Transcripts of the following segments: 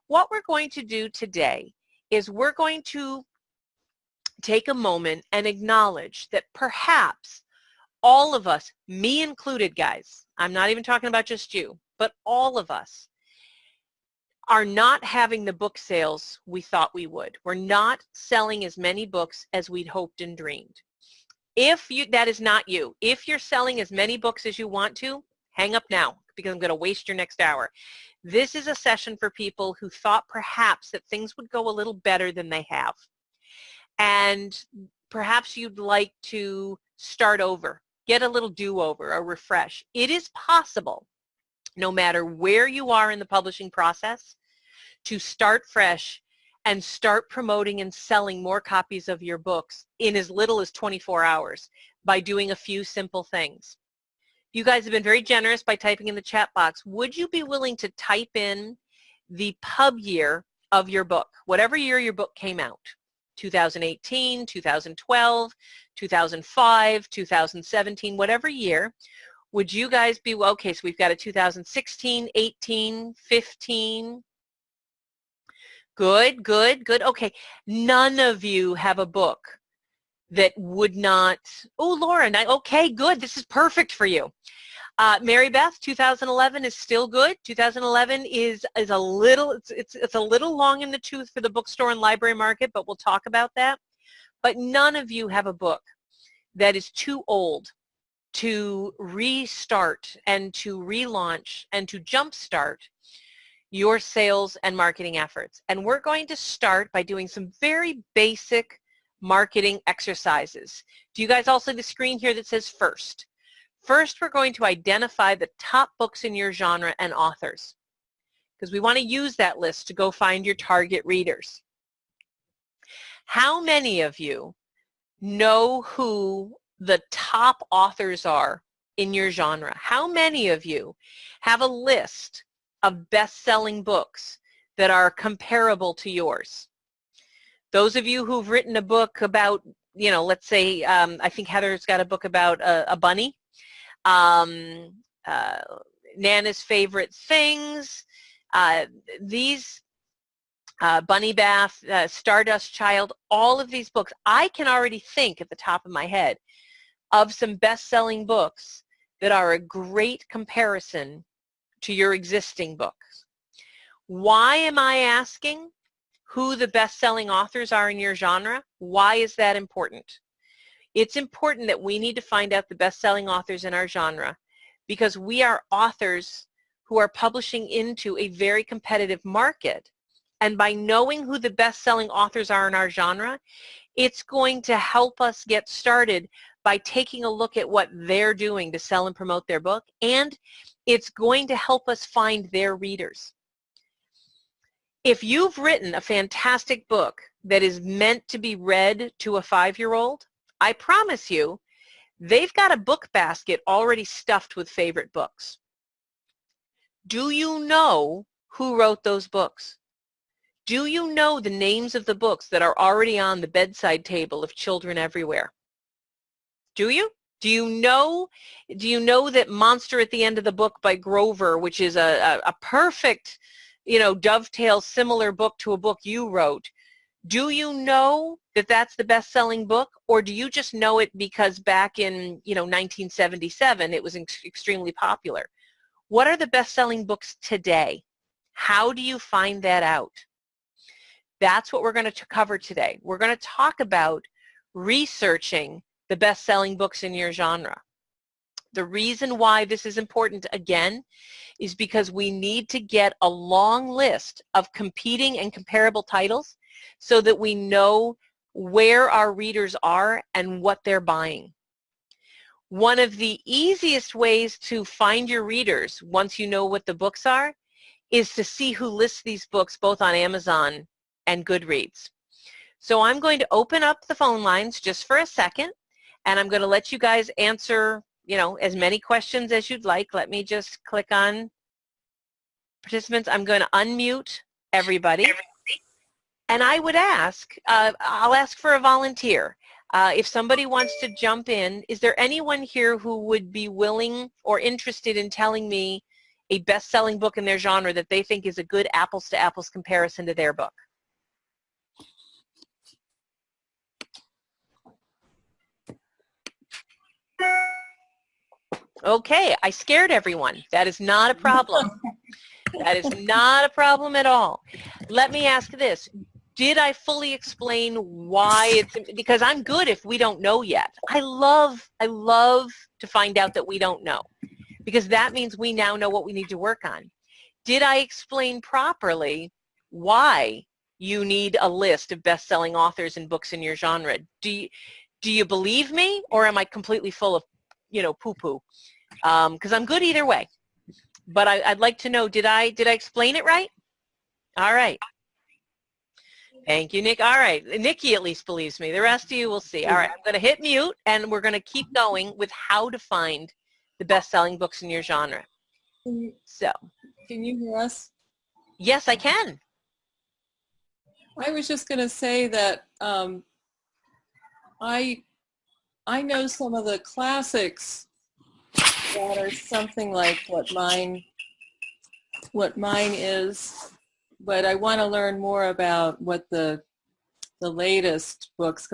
what we're going to do today is we're going to take a moment and acknowledge that perhaps all of us, me included, guys, I'm not even talking about just you, but all of us are not having the book sales we thought we would. We're not selling as many books as we'd hoped and dreamed. If that is not you, if you're selling as many books as you want to, hang up now because I'm going to waste your next hour. This is a session for people who thought perhaps that things would go a little better than they have. And perhaps you'd like to start over, get a little do-over, a refresh. It is possible, no matter where you are in the publishing process, to start fresh and start promoting and selling more copies of your books in as little as 24 hours by doing a few simple things. You guys have been very generous by typing in the chat box. Would you be willing to type in the pub year of your book, whatever year your book came out? 2018, 2012, 2005, 2017, whatever year. Would you guys be, okay, so we've got a 2016, 18, 15. Good, good, good. Okay, none of you have a book that would not, oh, Laura, okay, good. This is perfect for you. Mary Beth, 2011 is still good. 2011 is a little, it's a little long in the tooth for the bookstore and library market, but we'll talk about that. But none of you have a book that is too old to restart and to relaunch and to jumpstart your sales and marketing efforts. And we're going to start by doing some very basic marketing exercises. Do you guys all see the screen here that says first? First, we're going to identify the top books in your genre and authors, because we want to use that list to go find your target readers. How many of you know who the top authors are in your genre? How many of you have a list of best-selling books that are comparable to yours? Those of you who've written a book about, you know, let's say, I think Heather's got a book about a bunny, Nana's Favorite Things, these Bunny Bath, Stardust Child, all of these books, I can already think at the top of my head of some best-selling books that are a great comparison to your existing books. Why am I asking who the best-selling authors are in your genre? Why is that important? It's important that we need to find out the best-selling authors in our genre because we are authors who are publishing into a very competitive market. And by knowing who the best-selling authors are in our genre, it's going to help us get started by taking a look at what they're doing to sell and promote their book, and it's going to help us find their readers. If you've written a fantastic book that is meant to be read to a 5-year-old, I promise you, they've got a book basket already stuffed with favorite books. Do you know who wrote those books? Do you know the names of the books that are already on the bedside table of children everywhere? Do you? Do you know that Monster at the End of the Book by Grover, which is a perfect, you know, dovetail similar book to a book you wrote, do you know that that's the best-selling book, or do you just know it because back in, you know, 1977 it was extremely popular? What are the best-selling books today? How do you find that out? That's what we're going to cover today. We're going to talk about researching the best-selling books in your genre. The reason why this is important, again, is because we need to get a long list of competing and comparable titles so that we know where our readers are and what they're buying. One of the easiest ways to find your readers once you know what the books are is to see who lists these books both on Amazon and Goodreads. So I'm going to open up the phone lines just for a second, and I'm going to let you guys answer, you know, as many questions as you'd like. Let me just click on participants. I'm going to unmute everybody. And I would ask, I'll ask for a volunteer. If somebody wants to jump in, is there anyone here who would be willing or interested in telling me a best-selling book in their genre that they think is a good apples-to-apples comparison to their book? Okay, I scared everyone. That is not a problem. That is not a problem at all. Let me ask this. Did I fully explain why it's, because I'm good if we don't know yet. I love to find out that we don't know, because that means we now know what we need to work on. Did I explain properly why you need a list of best-selling authors and books in your genre? Do you believe me, or am I completely full of, poo-poo? Because I'm good either way. But I'd like to know, did I explain it right? All right. Thank you, Nick. All right. Nikki at least believes me. The rest of you will see. All right. I'm going to hit mute, and we're going to keep going with how to find the best-selling books in your genre. So. Can you hear us? Yes, I can. I was just going to say that I know some of the classics that are something like what mine is, but I want to learn more about what the latest books,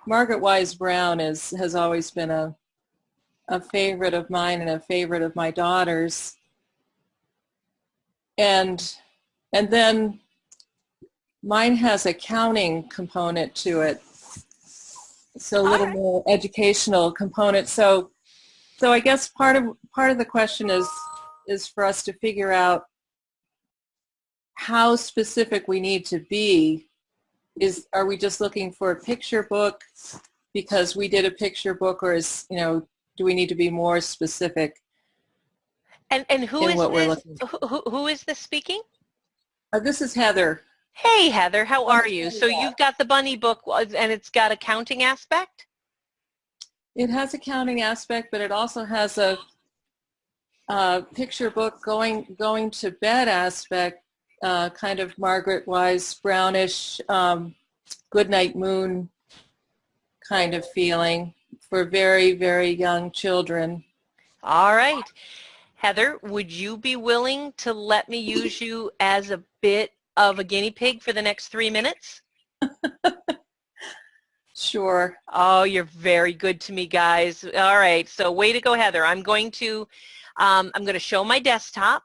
Margaret Wise Brown has always been a favorite of mine and a favorite of my daughter's, and then mine has a counting component to it, so a little more educational component. So I guess part of the question is for us to figure out how specific we need to be. Are we just looking for a picture book because we did a picture book, or do we need to be more specific? And who is this? Who is this speaking? This is Heather. Hey, Heather, how are you? So you've got the bunny book, and it's got a counting aspect? It has a counting aspect, but it also has a picture book going to bed aspect, kind of Margaret Wise Brownish, Goodnight Moon kind of feeling for very, very young children. All right. Heather, would you be willing to let me use you as a bit of a guinea pig for the next 3 minutes? Sure. Oh, you're very good to me, guys. All right. So way to go, Heather. I'm going to show my desktop,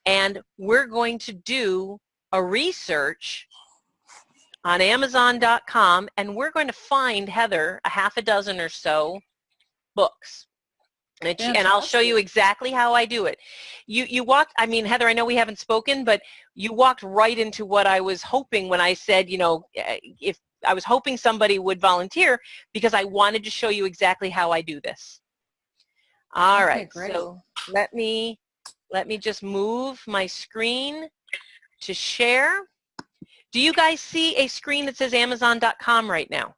and we're going to do a research on Amazon.com, and we're going to find, Heather, a half a dozen or so books. And I'll show you exactly how I do it. You walked, Heather, I know we haven't spoken, but you walked right into what I was hoping when I said, if I was hoping somebody would volunteer, because I wanted to show you exactly how I do this. All right, great. So let me just move my screen to share. Do you guys see a screen that says Amazon.com right now?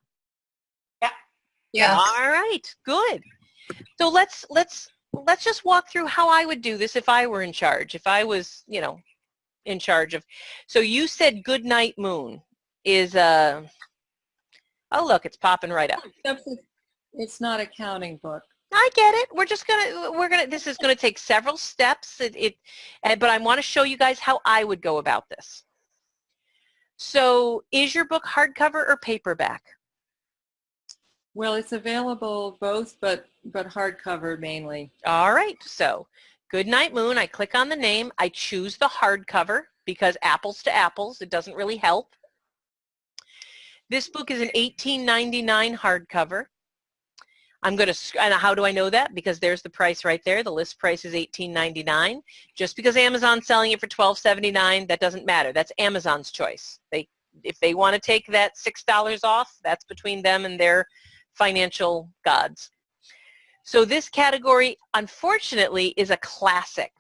Yeah. Yeah. All right, good. So let's just walk through how I would do this if I were in charge, if I was, in charge of. So you said Goodnight Moon is oh look, it's popping right up. It's not a counting book. I get it. This is gonna take several steps. But I want to show you guys how I would go about this. So is your book hardcover or paperback? Well, it's available both, but hardcover mainly. All right, so Goodnight Moon, I click on the name, I choose the hardcover because apples to apples, it doesn't really help. This book is an $18.99 hardcover. And how do I know that? Because there's the price right there. The list price is $18.99. Just because Amazon's selling it for $12.79, that doesn't matter. That's Amazon's choice. If they want to take that $6 off, that's between them and their financial gods. So this category, unfortunately, is a classic,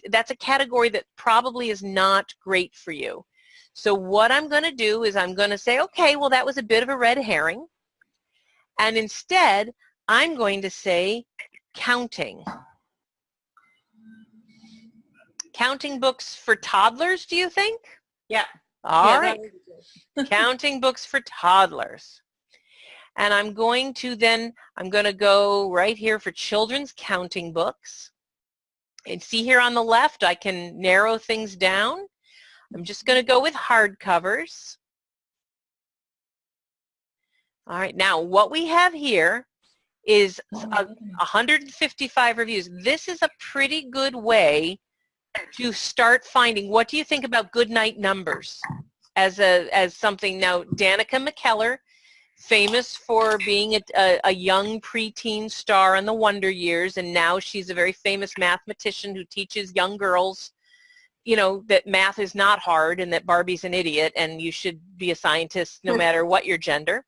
that's a category that probably is not great for you. So what I'm going to do is I'm going to say, okay, well, that was a bit of a red herring. And instead, I'm going to say counting. Counting books for toddlers, do you think? Yeah. All right. Counting books for toddlers. And I'm going to go right here for children's counting books. And see here on the left, I can narrow things down. I'm just going to go with hardcovers. All right, now what we have here is 155 reviews. This is a pretty good way to start finding. What do you think about goodnight numbers as something? Now, Danica McKellar, famous for being a young preteen star on the Wonder Years, and now she's a very famous mathematician who teaches young girls, you know, that math is not hard and that Barbie's an idiot and you should be a scientist no matter what your gender.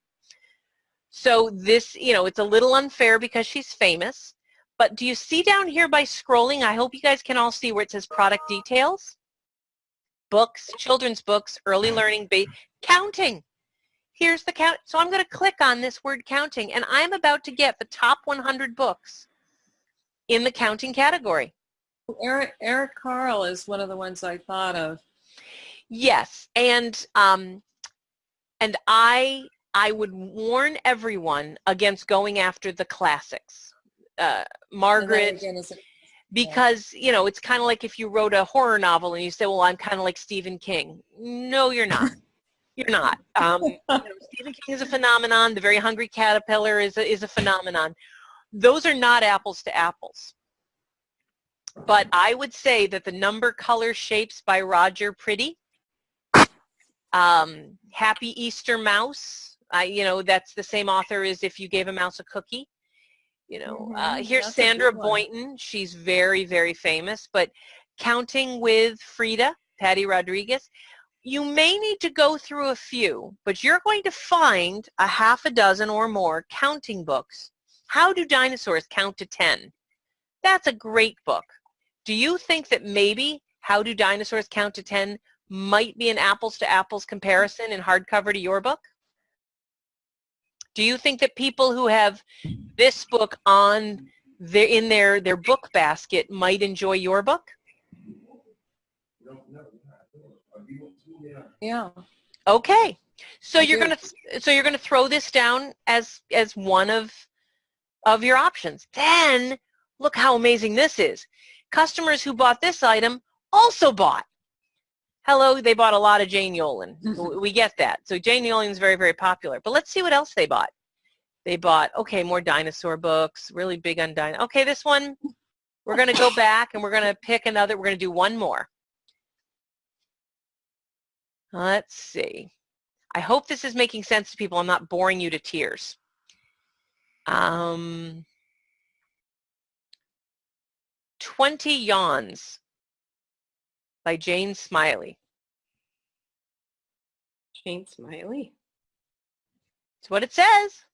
So this, you know, it's a little unfair because she's famous. But do you see down here by scrolling, I hope you guys can all see where it says product details? Books, children's books, early learning, counting. Here's the count. So I'm going to click on this word counting, and I'm about to get the top 100 books in the counting category. Eric Carle is one of the ones I thought of. Yes, and I would warn everyone against going after the classics. Margaret, because, you know, it's kind of like if you wrote a horror novel and you say, well, I'm kind of like Stephen King. No, you're not. You're not. You know, Stephen King is a phenomenon. The Very Hungry Caterpillar is a phenomenon. Those are not apples to apples. But I would say that the Number, Color, Shapes by Roger Priddy, Happy Easter Mouse, you know, that's the same author as If You Gave a Mouse a Cookie. You know, here's Sandra Boynton. She's very, very famous. But Counting with Frida, Patty Rodriguez. You may need to go through a few, but you're going to find a half a dozen or more counting books. How Do Dinosaurs Count to 10? That's a great book. Do you think that maybe How Do Dinosaurs Count to 10 might be an apples to apples comparison in hardcover to your book? Do you think that people who have this book in their book basket might enjoy your book? Yeah. Okay. So you're gonna throw this down as one of your options. Then look how amazing this is. Customers who bought this item also bought. Hello, they bought a lot of Jane Yolen. We get that. So Jane Yolen is very, very popular. But let's see what else they bought. They bought, okay, more dinosaur books, really big on dinosaurs. Okay, this one, we're going to go back and we're going to pick another. We're going to do one more. Let's see. I hope this is making sense to people. I'm not boring you to tears. 20 Yawns by Jane Smiley. Jane Smiley? That's what it says.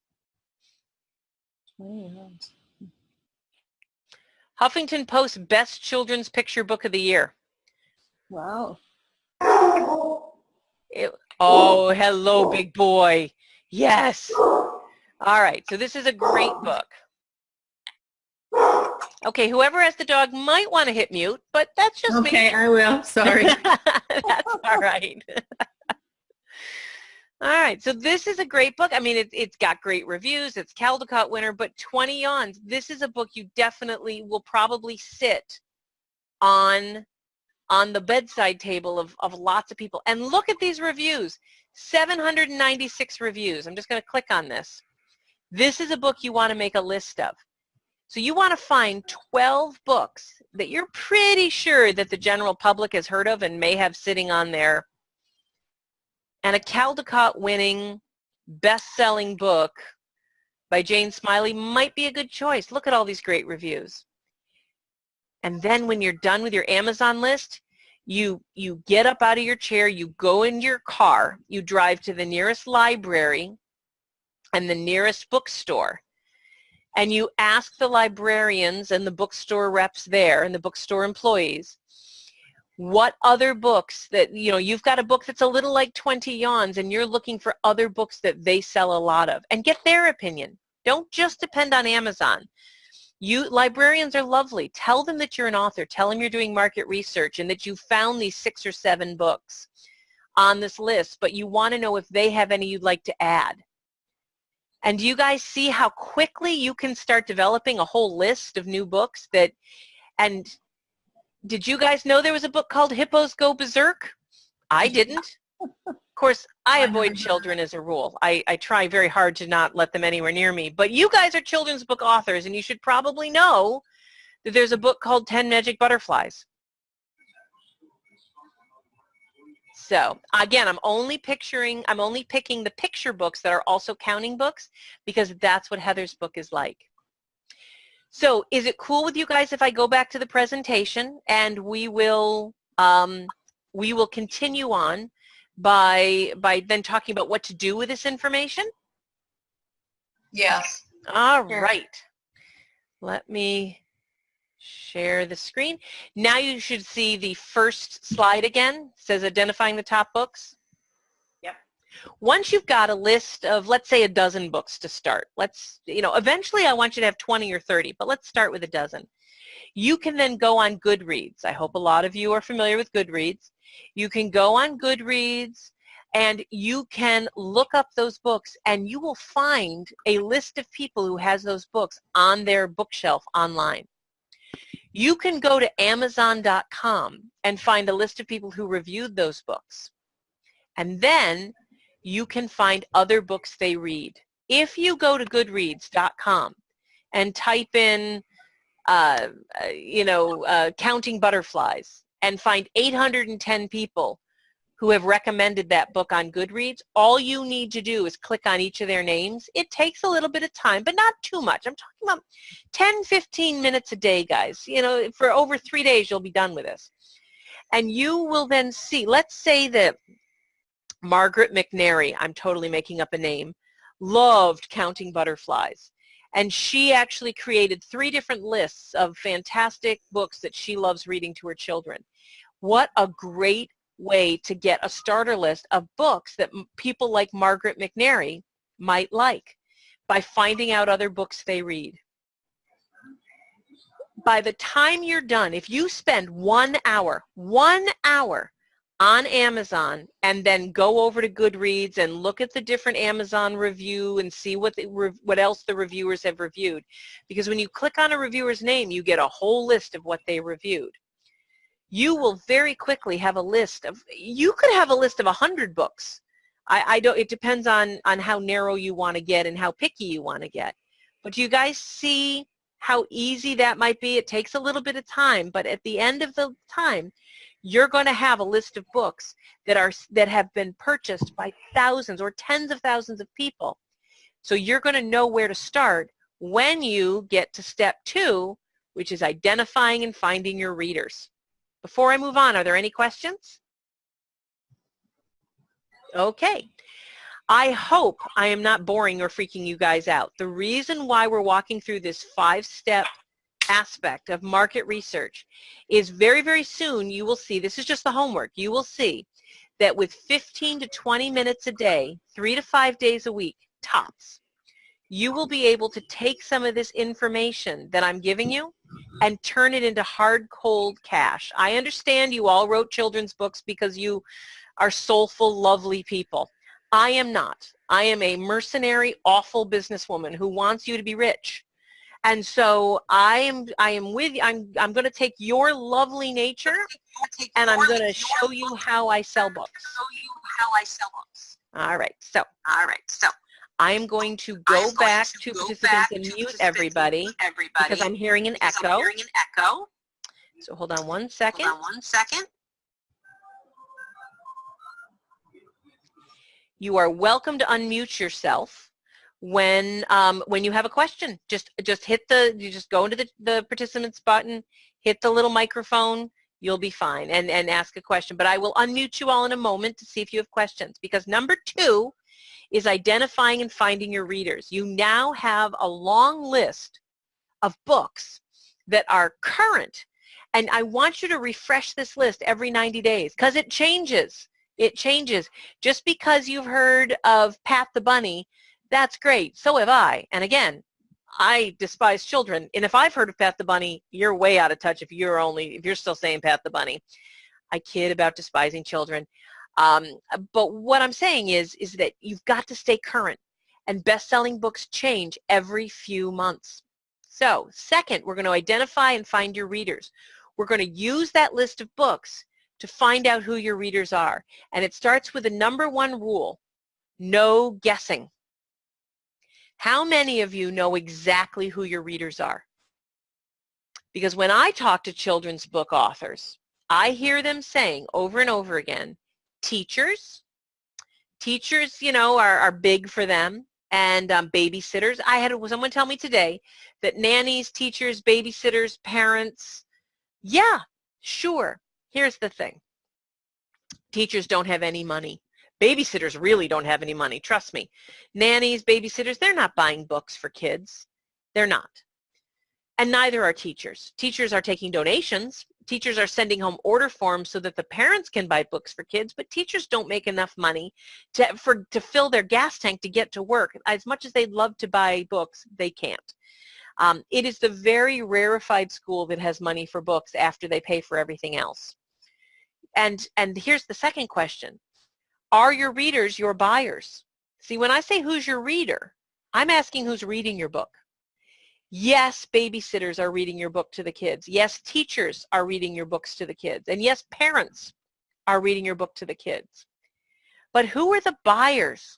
Huffington Post Best Children's Picture Book of the Year. Wow. Oh, hello, big boy. Yes. All right, so this is a great book. Okay, whoever has the dog might want to hit mute, but that's just me. Okay, I will. Sorry. That's all right. All right, so this is a great book. I mean, it's got great reviews. It's Caldecott winner, but 20 Yawns. This is a book you definitely will probably sit on the bedside table of lots of people. And look at these reviews. 796 reviews. I'm just going to click on this. This is a book you want to make a list of. So you want to find 12 books that you're pretty sure that the general public has heard of and may have sitting on there. And a Caldecott winning best-selling book by Jane Smiley might be a good choice. Look at all these great reviews. And then when you're done with your Amazon list, you get up out of your chair, you go in your car, you drive to the nearest library and the nearest bookstore, and you ask the librarians and the bookstore reps there and the bookstore employees, what other books that, you know, you've got a book that's a little like 20 Yawns and you're looking for other books that they sell a lot of, and get their opinion. Don't just depend on Amazon. Librarians are lovely. Tell them that you're an author. Tell them you're doing market research and that you found these 6 or 7 books on this list, but you want to know if they have any you'd like to add. And do you guys see how quickly you can start developing a whole list of new books and Did you guys know there was a book called Hippos Go Berserk? I didn't. Of course, I avoid children as a rule. I try very hard to not let them anywhere near me. But you guys are children's book authors, and you should probably know that there's a book called 10 Magic Butterflies. So again, I'm only picking the picture books that are also counting books, because that's what Heather's book is like. So is it cool with you guys if I go back to the presentation, and we will continue on by then talking about what to do with this information? Yes. All Sure. right. Let me share the screen. Now you should see the first slide again. It says identifying the top books. Yep. Once you've got a list of, let's say, a dozen books to start, eventually I want you to have 20 or 30, but let's start with a dozen. You can then go on Goodreads. I hope a lot of you are familiar with Goodreads. You can go on Goodreads and you can look up those books, and you will find a list of people who has those books on their bookshelf online. You can go to Amazon.com and find a list of people who reviewed those books. And then you can find other books they read. If you go to Goodreads.com and type in counting butterflies and find 810 people who have recommended that book on Goodreads, all you need to do is click on each of their names. It takes a little bit of time, but not too much. I'm talking about 10, 15 minutes a day, guys. For over 3 days, you'll be done with this. And you will then see, let's say that Margaret McNary, I'm totally making up a name, loved Counting Butterflies. And she actually created 3 different lists of fantastic books that she loves reading to her children. What a great way to get a starter list of books that people like Margaret McNary might like, by finding out other books they read. By the time you're done, if you spend 1 hour on Amazon and then go over to Goodreads and look at the different Amazon review and see what else the reviewers have reviewed, because when you click on a reviewer's name, you get a whole list of what they reviewed. You will very quickly have a list of, you could have a list of 100 books. It depends on how narrow you want to get and how picky you want to get. But do you guys see how easy that might be? It takes a little bit of time, but at the end of the time, you're going to have a list of books that have been purchased by thousands or tens of thousands of people. So you're going to know where to start when you get to step 2, which is identifying and finding your readers. Before I move on, are there any questions? Okay. I hope I am not boring or freaking you guys out. The reason why we're walking through this 5-step aspect of market research is very, very soon you will see, this is just the homework, you will see that with 15 to 20 minutes a day, 3 to 5 days a week, tops, you will be able to take some of this information that I'm giving you and turn it into hard, cold cash. I understand you all wrote children's books because you are soulful, lovely people. I am not. I am a mercenary, awful businesswoman who wants you to be rich. And so I'm going to take your lovely nature and I'm going to show you how I sell books. All right. So I am going to go back to participants and mute everybody because I'm hearing an echo. So hold on one second. You are welcome to unmute yourself when you have a question. Just go into the participants button, hit the little microphone, you'll be fine, and ask a question. But I will unmute you all in a moment to see if you have questions, because number 2 is identifying and finding your readers. You now have a long list of books that are current, and I want you to refresh this list every 90 days because it changes. It changes. Just because you've heard of Pat the Bunny, that's great. So have I. And again, I despise children. And if I've heard of Pat the Bunny, you're way out of touch if you're still saying Pat the Bunny. I kid about despising children. But what I'm saying is that you've got to stay current, and best-selling books change every few months. So second, we're going to identify and find your readers. We're going to use that list of books to find out who your readers are. And it starts with the number one rule: no guessing. How many of you know exactly who your readers are? Because when I talk to children's book authors, I hear them saying over and over again, teachers, are big for them, and babysitters. I had someone tell me today that nannies, teachers, babysitters, parents, yeah, sure. Here's the thing. Teachers don't have any money. Babysitters really don't have any money, trust me. Nannies, babysitters, they're not buying books for kids. They're not. And neither are teachers. Teachers are taking donations. Teachers are sending home order forms so that the parents can buy books for kids, but teachers don't make enough money to fill their gas tank to get to work. As much as they'd love to buy books, they can't. It is the very rarefied school that has money for books after they pay for everything else. And here's the second question. Are your readers your buyers? See, when I say who's your reader, I'm asking who's reading your book. Yes, babysitters are reading your book to the kids. Yes, teachers are reading your books to the kids. And yes, parents are reading your book to the kids. But who are the buyers?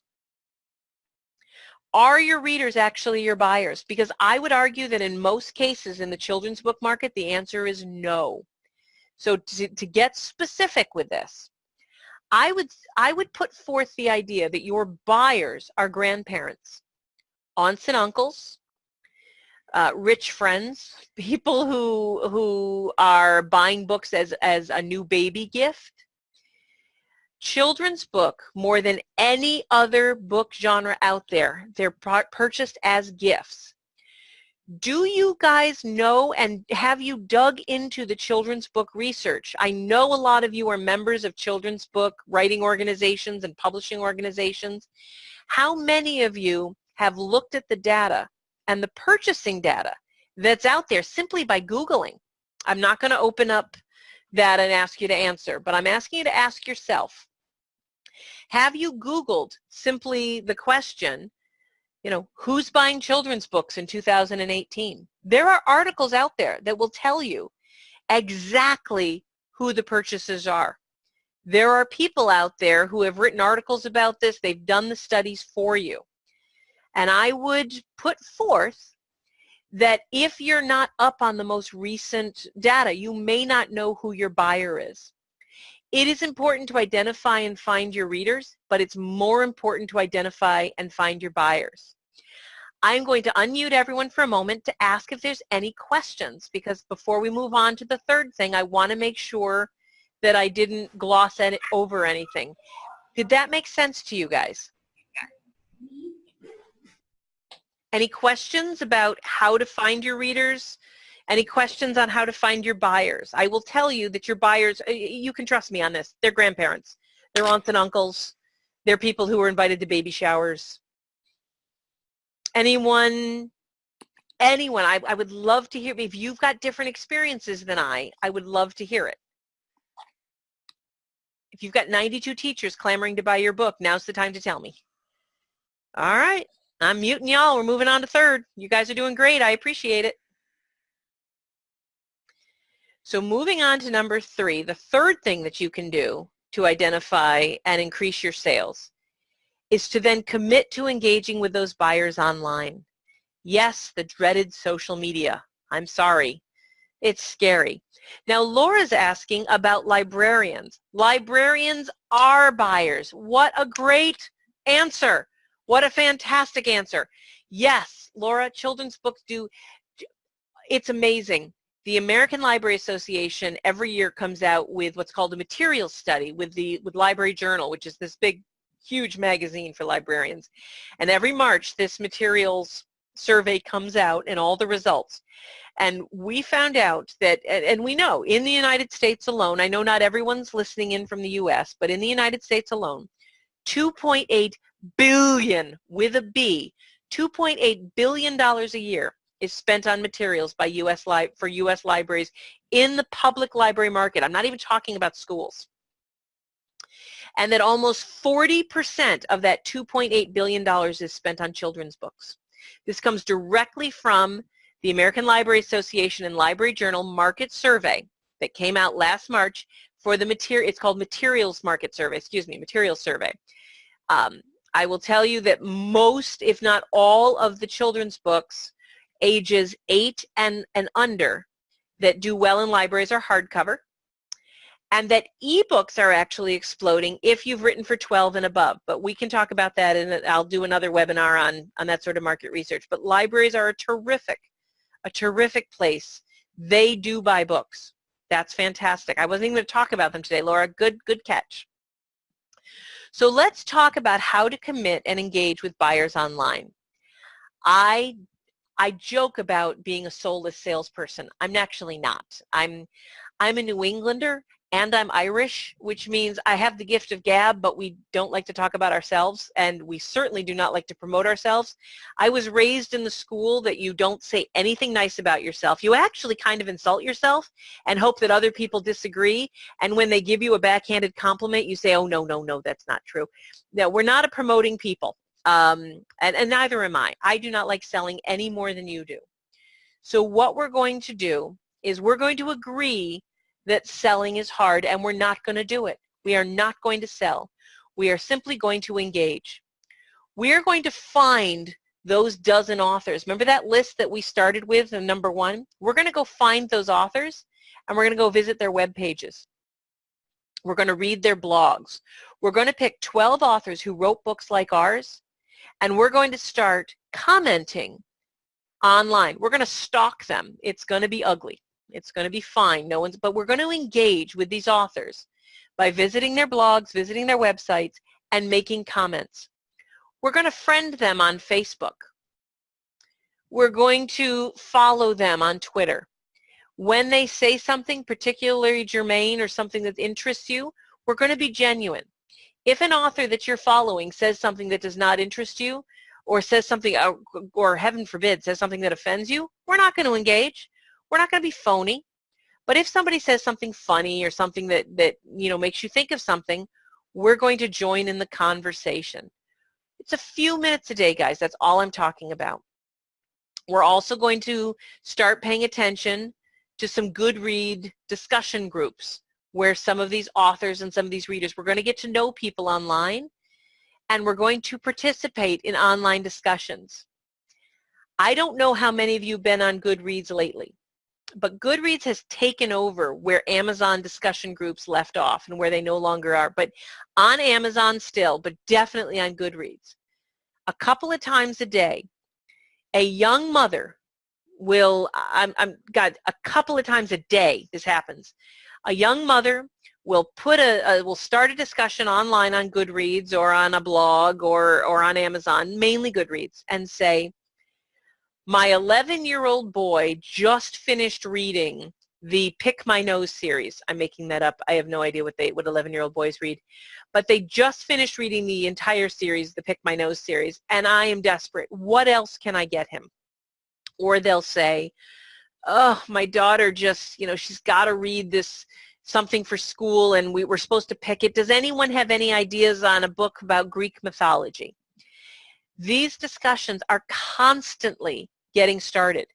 Are your readers actually your buyers? Because I would argue that in most cases in the children's book market, the answer is no. So to get specific with this, I would put forth the idea that your buyers are grandparents, aunts and uncles, rich friends, people who are buying books as a new baby gift. Children's book, more than any other book genre out there, they're purchased as gifts. Do you guys know, and have you dug into the children's book research? I know a lot of you are members of children's book writing organizations and publishing organizations. How many of you have looked at the data and the purchasing data that's out there simply by Googling? I'm not going to open up that and ask you to answer, but I'm asking you to ask yourself, have you Googled simply the question, who's buying children's books in 2018? There are articles out there that will tell you exactly who the purchasers are. There are people out there who have written articles about this. They've done the studies for you. And I would put forth that if you're not up on the most recent data, you may not know who your buyer is. It is important to identify and find your readers, but it's more important to identify and find your buyers. I'm going to unmute everyone for a moment to ask if there's any questions, because before we move on to the third thing, I want to make sure that I didn't gloss over anything. Did that make sense to you guys? Any questions about how to find your readers? Any questions on how to find your buyers? I will tell you that your buyers, you can trust me on this, they're grandparents, they're aunts and uncles, they're people who were invited to baby showers. Anyone, I would love to hear, if you've got different experiences than I would love to hear it. If you've got 92 teachers clamoring to buy your book, now's the time to tell me. All right, I'm muting y'all. We're moving on to third. You guys are doing great. I appreciate it. So moving on to number 3, the third thing that you can do to identify and increase your sales is to then commit to engaging with those buyers online. Yes, the dreaded social media. I'm sorry. It's scary. Now, Laura's asking about librarians. Librarians are buyers. What a great answer. What a fantastic answer. Yes, Laura, children's books do. It's amazing. The American Library Association every year comes out with what's called a materials study with Library Journal, which is this big, huge magazine for librarians. And every March, this materials survey comes out and all the results. And we found out that, and we know in the United States alone, I know not everyone's listening in from the U.S., but in the United States alone, 2.8 billion, with a B, $2.8 billion a year is spent on materials by for U.S. libraries in the public library market. I'm not even talking about schools. And that almost 40% of that $2.8 billion is spent on children's books. This comes directly from the American Library Association and Library Journal Market Survey. that came out last March for the material. It's called Materials Market Survey. Excuse me, Materials Survey. I will tell you that most, if not all, of the children's books ages 8 and under that do well in libraries are hardcover, and that ebooks are actually exploding if you've written for 12 and above. But we can talk about that, and I'll do another webinar on that sort of market research. But libraries are a terrific place. They do buy books. That's fantastic. I wasn't even going to talk about them today, Laura. Good catch. So let's talk about how to commit and engage with buyers online. I joke about being a soulless salesperson. I'm actually not. I'm a New Englander and I'm Irish, which means I have the gift of gab, but we don't like to talk about ourselves, and we certainly do not like to promote ourselves. I was raised in the school that you don't say anything nice about yourself. You actually kind of insult yourself and hope that other people disagree, and when they give you a backhanded compliment, you say, oh, no, that's not true. No, we're not a promoting people, and neither am I. I do not like selling any more than you do. So what we're going to do is we're going to agree that selling is hard, and we're not going to do it. We are not going to sell. We are simply going to engage. We are going to find those dozen authors. Remember that list that we started with in number 1? We're going to go find those authors, and we're going to go visit their web pages. We're going to read their blogs. We're going to pick 12 authors who wrote books like ours, and we're going to start commenting online. We're going to stalk them. It's going to be ugly. It's going to be fine. But we're going to engage with these authors by visiting their blogs, visiting their websites, and making comments. We're going to friend them on Facebook. We're going to follow them on Twitter. When they say something particularly germane or something that interests you, we're going to be genuine. If an author that you're following says something that does not interest you, or says something, or heaven forbid, says something that offends you, we're not going to engage. We're not going to be phony. But if somebody says something funny or something that makes you think of something, we're going to join in the conversation. It's a few minutes a day, guys. That's all I'm talking about. We're also going to start paying attention to some Goodreads discussion groups where some of these authors and some of these readers, we're going to get to know people online, and we're going to participate in online discussions. I don't know how many of you have been on Goodreads lately, but Goodreads has taken over where Amazon discussion groups left off and where they no longer are. But on Amazon still, but definitely on Goodreads. A couple of times a day, a young mother will, a couple of times a day this happens. A young mother will will start a discussion online on Goodreads or on a blog or on Amazon, mainly Goodreads, and say, my 11-year-old boy just finished reading the Pick My Nose series. I'm making that up. I have no idea what 11-year-old boys read. But they just finished reading the entire series, the Pick My Nose series, and I am desperate. What else can I get him? Or they'll say, oh, my daughter just, she's got to read this something for school, and we were supposed to pick it. Does anyone have any ideas on a book about Greek mythology? These discussions are constantly getting started.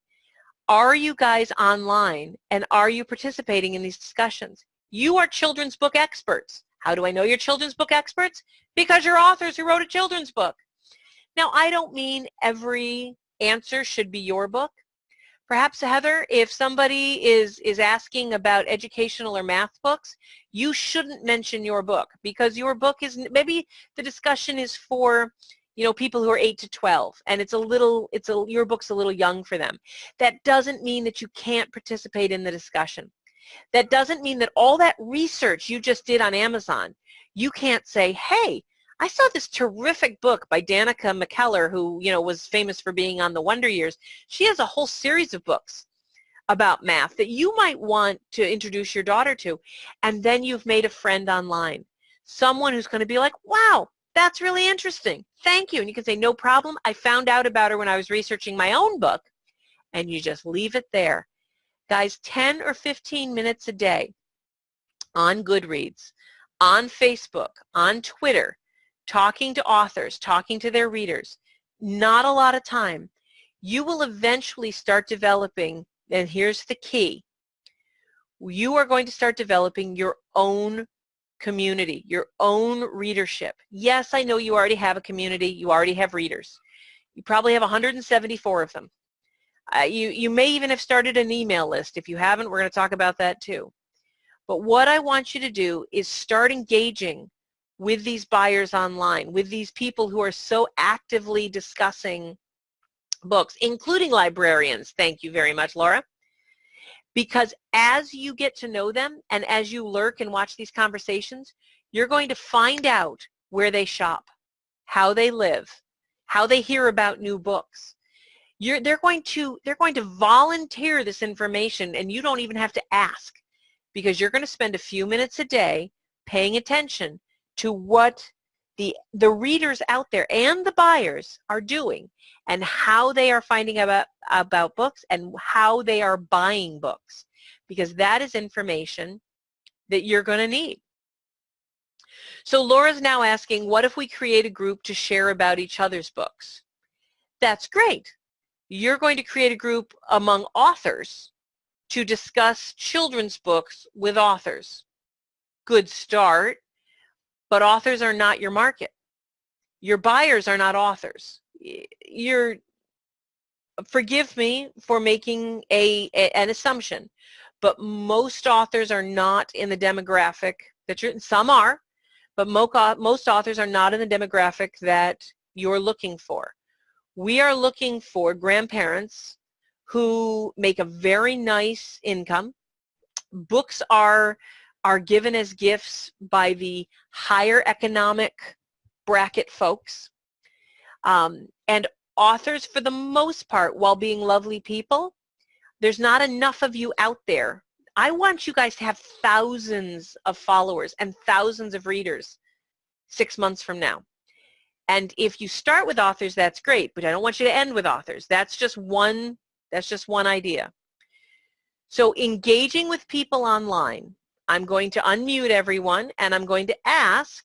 Are you guys online, and are you participating in these discussions? You are children's book experts. How do I know you're children's book experts? Because you're authors who wrote a children's book. Now, I don't mean every answer should be your book. Perhaps, Heather, if somebody is asking about educational or math books, you shouldn't mention your book, because your book is, maybe the discussion is for people who are 8 to 12, and your book's a little young for them. That doesn't mean that you can't participate in the discussion. That doesn't mean that all that research you just did on Amazon, you can't say, hey, I saw this terrific book by Danica McKellar, who was famous for being on the Wonder Years. She has a whole series of books about math that you might want to introduce your daughter to, and then you've made a friend online, someone who's going to be like, wow, that's really interesting. Thank you. And you can say, no problem. I found out about her when I was researching my own book. And you just leave it there. Guys, 10 or 15 minutes a day on Goodreads, on Facebook, on Twitter, talking to authors, talking to their readers, not a lot of time. You will eventually start developing, and here's the key, you are going to start developing your own community, your own readership. Yes, I know you already have a community. You already have readers. You probably have 174 of them. You may even have started an email list. If you haven't, we're going to talk about that too. But what I want you to do is start engaging with these buyers online, with these people who are so actively discussing books, including librarians. Thank you very much, Laura. Because as you get to know them and as you lurk and watch these conversations, you're going to find out where they shop, how they live, how they hear about new books. They're going to volunteer this information, and you don't even have to ask, because you're going to spend a few minutes a day paying attention to what the readers out there and the buyers are doing and how they are finding about books and how they are buying books, because that is information that you're going to need. So Laura's now asking, what if we create a group to share about each other's books? That's great. You're going to create a group among authors to discuss children's books with authors. Good start, but authors are not your market. Your buyers are not authors. Forgive me for making an assumption, but most authors are not in the demographic that some are, but most authors are not in the demographic that you're looking for. We are looking for grandparents who make a very nice income. Books are given as gifts by the higher economic bracket folks. And authors, for the most part, while being lovely people, there's not enough of you out there. I want you guys to have thousands of followers and thousands of readers 6 months from now. And if you start with authors, that's great, but I don't want you to end with authors. That's just one idea. So engaging with people online, I'm going to unmute everyone, and I'm going to ask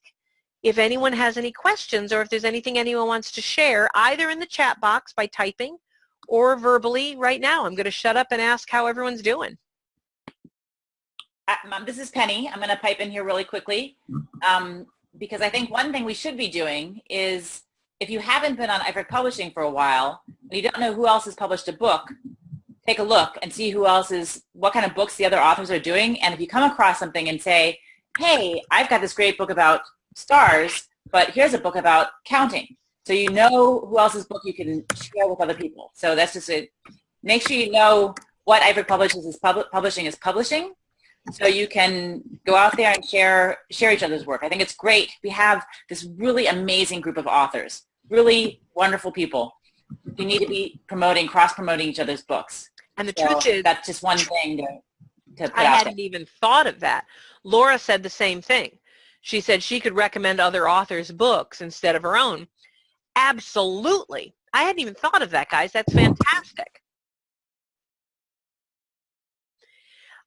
if anyone has any questions or if there's anything anyone wants to share, either in the chat box by typing or verbally right now. I'm going to shut up and ask how everyone's doing. This is Penny. I'm going to pipe in here really quickly because I think one thing we should be doing is, if you haven't been on Ifrit Publishing for a while and you don't know who else has published a book, take a look and see what kind of books the other authors are doing. And if you come across something and say, hey, I've got this great book about stars, but here's a book about counting. So you know who else's book you can share with other people. So that's just it. Make sure you know what Ifrit Publishing is publishing, so you can go out there and share each other's work. I think it's great. We have this really amazing group of authors, really wonderful people. We need to be cross-promoting each other's books. And the truth is, that's just one thing to put I out hadn't there. even thought of that. Laura said the same thing. She said she could recommend other authors' books instead of her own. Absolutely. I hadn't even thought of that, guys. That's fantastic.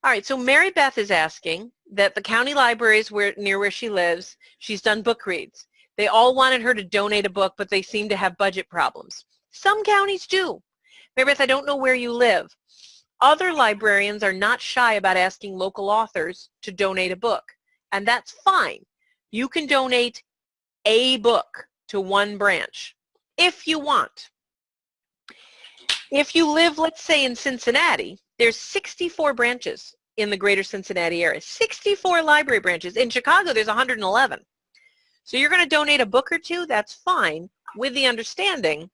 All right, so Mary Beth is asking that the county libraries near where she lives, she's done book reads. They all wanted her to donate a book, but they seem to have budget problems. Some counties do. Mary Beth, I don't know where you live. Other librarians are not shy about asking local authors to donate a book, and that's fine. You can donate a book to one branch if you want. If you live, let's say, in Cincinnati, there's 64 branches in the greater Cincinnati area, 64 library branches. In Chicago, there's 111. So you're going to donate a book or two, that's fine, with the understanding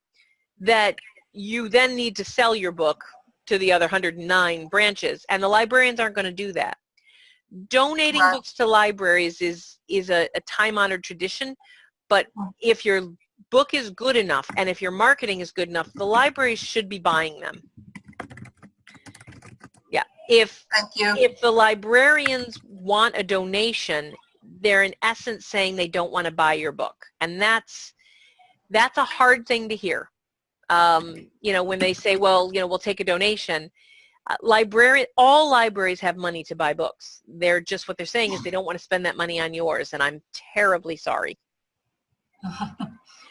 that you then need to sell your book to the other 109 branches, and the librarians aren't going to do that. Donating books to libraries is a time-honored tradition, but if your book is good enough and if your marketing is good enough, the libraries should be buying them. Yeah. Thank you. If the librarians want a donation, they're in essence saying they don't want to buy your book, and that's a hard thing to hear. You know, when they say, well, you know, we'll take a donation. All libraries have money to buy books. They're just, what they're saying is they don't want to spend that money on yours, and I'm terribly sorry.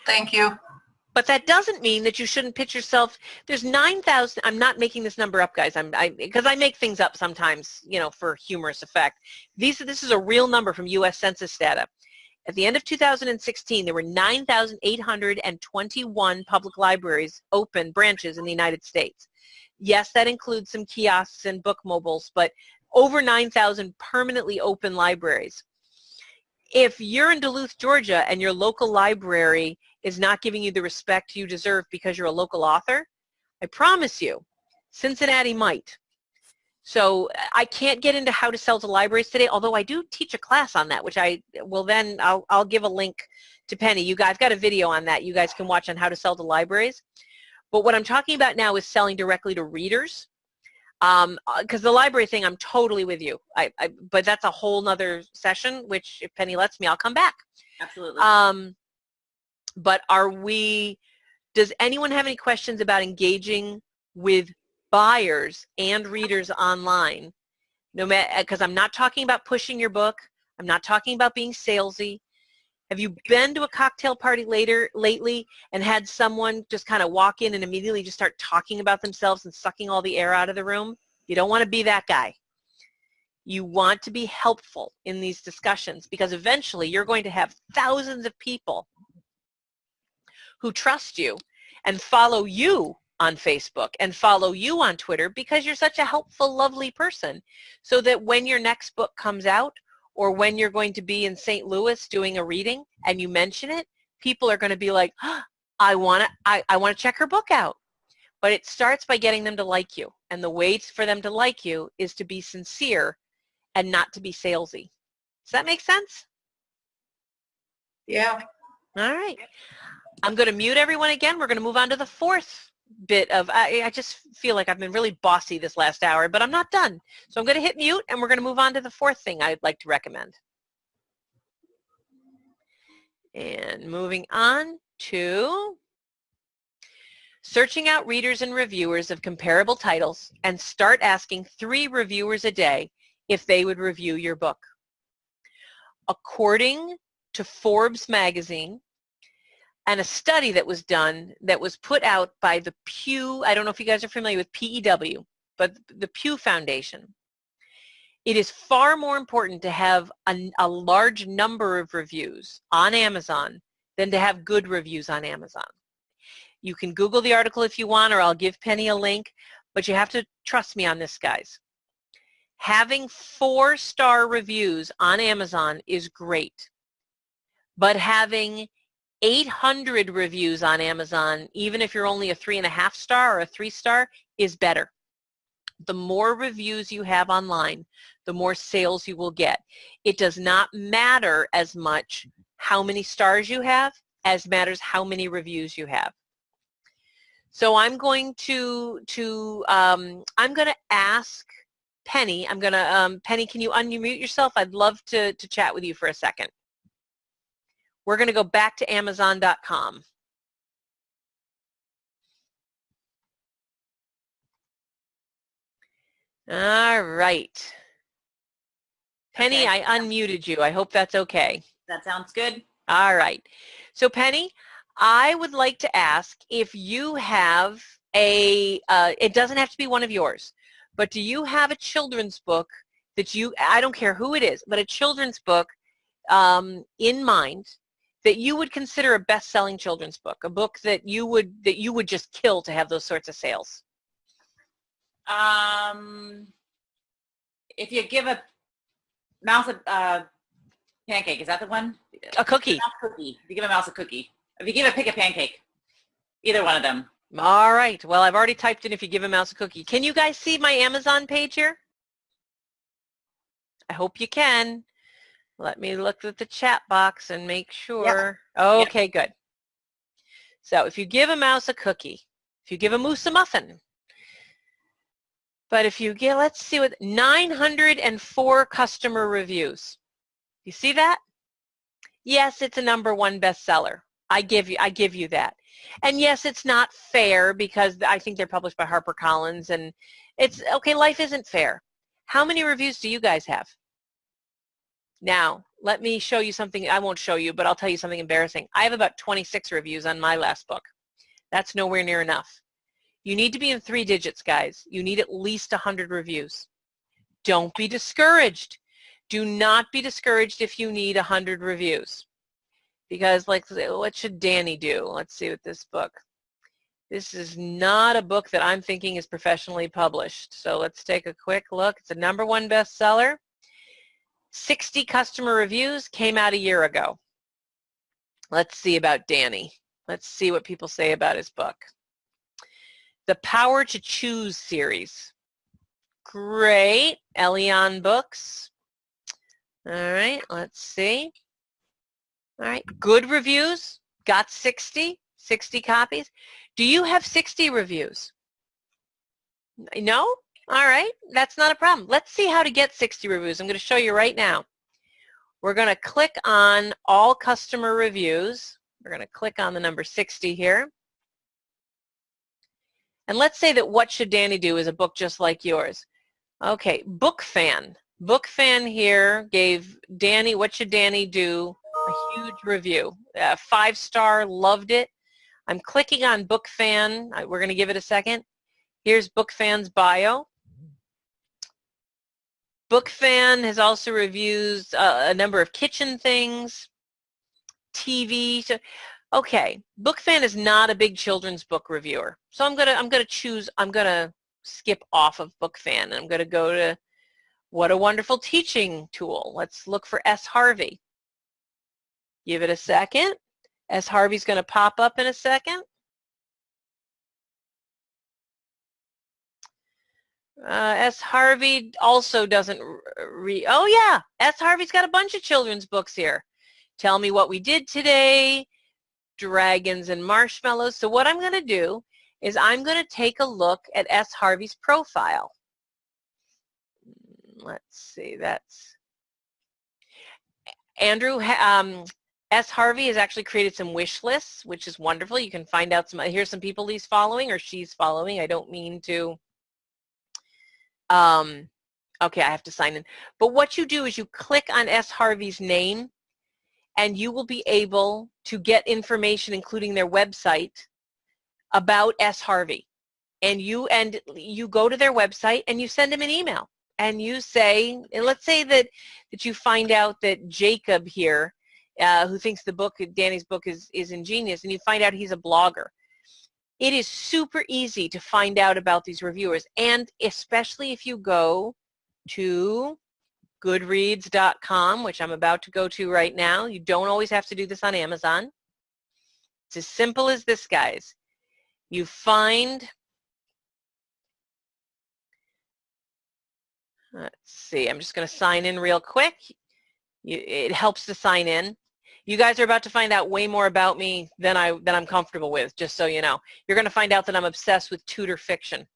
Thank you. But that doesn't mean that you shouldn't pitch yourself. There's 9,000. I'm not making this number up, guys. Because I make things up sometimes, for humorous effect. This is a real number from U.S. Census data. At the end of 2016, there were 9,821 public libraries, open branches in the United States. Yes, that includes some kiosks and book mobiles, but over 9,000 permanently open libraries. If you're in Duluth, Georgia, and your local library is not giving you the respect you deserve because you're a local author, I promise you, Cincinnati might. So I can't get into how to sell to libraries today, although I do teach a class on that, which I'll give a link to Penny. I've got a video on that you guys can watch on how to sell to libraries. But what I'm talking about now is selling directly to readers. Because the library thing, I'm totally with you. But that's a whole nother session, which if Penny lets me, I'll come back. Absolutely. But does anyone have any questions about engaging with buyers and readers online? No matter, because I'm not talking about pushing your book. I'm not talking about being salesy. Have you been to a cocktail party lately and had someone just kind of walk in and immediately just start talking about themselves and sucking all the air out of the room? You don't want to be that guy. You want to be helpful in these discussions because eventually you're going to have thousands of people who trust you and follow you on Facebook and follow you on Twitter because you're such a helpful, lovely person, so that when your next book comes out or when you're going to be in St. Louis doing a reading and you mention it, people are going to be like, oh, I want to check her book out. But it starts by getting them to like you. And the way for them to like you is to be sincere and not to be salesy. Does that make sense? Yeah. All right. I'm going to mute everyone again. We're going to move on to the fourth bit of, I just feel like I've been really bossy this last hour, but I'm not done. So I'm going to hit mute and we're going to move on to the fourth thing I'd like to recommend. And moving on to searching out readers and reviewers of comparable titles and start asking 3 reviewers a day if they would review your book. According to Forbes magazine, and a study that was done that was put out by the Pew, I don't know if you guys are familiar with PEW, but the Pew Foundation. It is far more important to have a large number of reviews on Amazon than to have good reviews on Amazon. You can Google the article if you want, or I'll give Penny a link, but you have to trust me on this, guys. Having 4-star reviews on Amazon is great, but having 800 reviews on Amazon, even if you're only a 3.5 star or a 3-star, is better. The more reviews you have online, the more sales you will get. It does not matter as much how many stars you have as matters how many reviews you have. So I'm going to ask Penny. Penny, can you unmute yourself? I'd love to chat with you for a second. We're going to go back to Amazon.com. All right. Penny, Okay. I unmuted you. I hope that's okay. That sounds good. All right. So Penny, I would like to ask if you have it doesn't have to be one of yours, but do you have a children's book that I don't care who it is, but a children's book in mind that you would consider a best-selling children's book, a book that you would just kill to have those sorts of sales? If you give a mouse a pancake, is that the one? A cookie. Cookie. If you give a mouse a cookie. If you give a pig a pancake. Either one of them. All right. Well, I've already typed in if you give a mouse a cookie. Can you guys see my Amazon page here? I hope you can. Let me look at the chat box and make sure. Yep. Okay, good. So if you give a mouse a cookie, if you give a moose a muffin, but if you get, let's see what, 904 customer reviews. You see that? Yes, it's a #1 bestseller. I give you that. And yes, it's not fair because I think they're published by HarperCollins, and it's okay. Life isn't fair. How many reviews do you guys have? Now, let me show you something. I won't show you, but I'll tell you something embarrassing. I have about 26 reviews on my last book. That's nowhere near enough. You need to be in 3 digits, guys. You need at least 100 reviews. Don't be discouraged. Do not be discouraged if you need 100 reviews. Because, like, what should Danny do? Let's see with this book. This is not a book that I'm thinking is professionally published. So let's take a quick look. It's a #1 bestseller. 60 customer reviews, came out a year ago. Let's see about Danny. Let's see what people say about his book. The Power to Choose series. Great. Elion Books. All right, let's see. All right, good reviews. Got 60 copies. Do you have 60 reviews? No? All right, that's not a problem. Let's see how to get 60 reviews. I'm going to show you right now. We're going to click on all customer reviews. We're going to click on the number 60 here. And let's say that What Should Danny Do is a book just like yours. Okay, Book Fan. Book Fan here gave Danny, What Should Danny Do, a huge review. 5-star, loved it. I'm clicking on Book Fan. We're going to give it a second. Here's Book Fan's bio. Book Fan has also reviewed a number of kitchen things, TV. So, okay, Book Fan is not a big children's book reviewer. So I'm gonna skip off of Book Fan, and I'm gonna go to What a Wonderful Teaching Tool. Let's look for S. Harvey. Give it a second. S. Harvey's gonna pop up in a second. S. Harvey also doesn't oh yeah, S. Harvey's got a bunch of children's books here. Tell Me What We Did Today, Dragons and Marshmallows. So what I'm going to do is I'm going to take a look at S. Harvey's profile. Let's see, that's Andrew. S. Harvey has actually created some wish lists, which is wonderful. You can find out here's some people he's following or she's following. I don't mean to okay, I have to sign in. But what you do is you click on S. Harvey's name and you will be able to get information, including their website, about S. Harvey. And you go to their website and you send them an email. And you say, and let's say that you find out that Jacob here, who thinks Danny's book is ingenious, and you find out he's a blogger. It is super easy to find out about these reviewers, and especially if you go to Goodreads.com, which I'm about to go to right now. You don't always have to do this on Amazon. It's as simple as this, guys. You find, let's see, I'm just going to sign in real quick. It helps to sign in. You guys are about to find out way more about me than I'm comfortable with, just so you know. You're going to find out that I'm obsessed with Tudor fiction.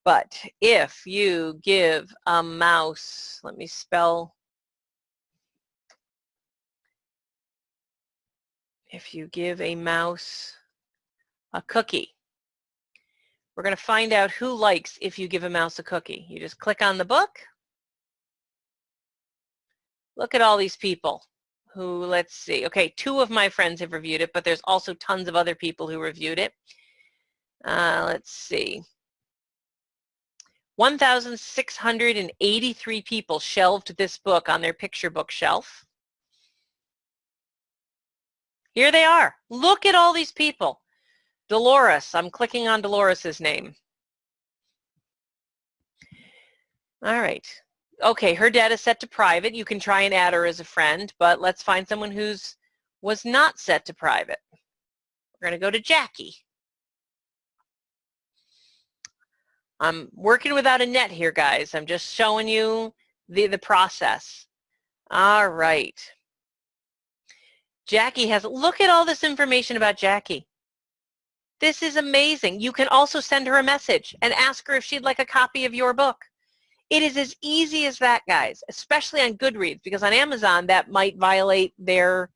But if you give a mouse, let me spell, if you give a mouse a cookie, we're going to find out who likes If You Give a Mouse a Cookie. You just click on the book. Look at all these people who, let's see, okay, 2 of my friends have reviewed it, but there's also tons of other people who reviewed it. Let's see. 1,683 people shelved this book on their picture book shelf. Here they are. Look at all these people. Dolores, I'm clicking on Dolores's name. All right. Okay, her data is set to private. You can try and add her as a friend, but let's find someone was not set to private. We're going to go to Jackie. I'm working without a net here, guys. I'm just showing you the process. All right. Jackie look at all this information about Jackie. This is amazing. You can also send her a message and ask her if she'd like a copy of your book. It is as easy as that, guys, especially on Goodreads, because on Amazon that might violate their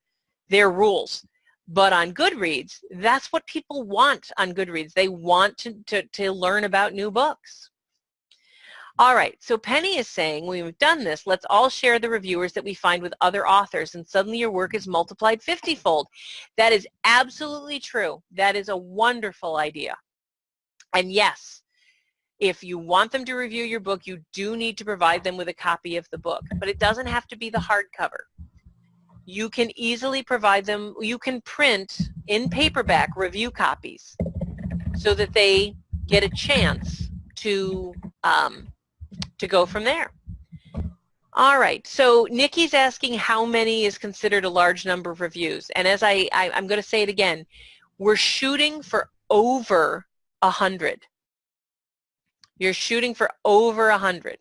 rules. But on Goodreads, that's what people want on Goodreads. They want to learn about new books. All right, so Penny is saying, when we've done this, let's all share the reviewers that we find with other authors, and suddenly your work is multiplied 50-fold. That is absolutely true. That is a wonderful idea. And yes, if you want them to review your book, you do need to provide them with a copy of the book, but it doesn't have to be the hardcover. You can easily provide them, you can print in paperback review copies so that they get a chance to go from there. All right, so Nikki's asking how many is considered a large number of reviews. And as I'm going to say it again, we're shooting for over 100. You're shooting for over 100.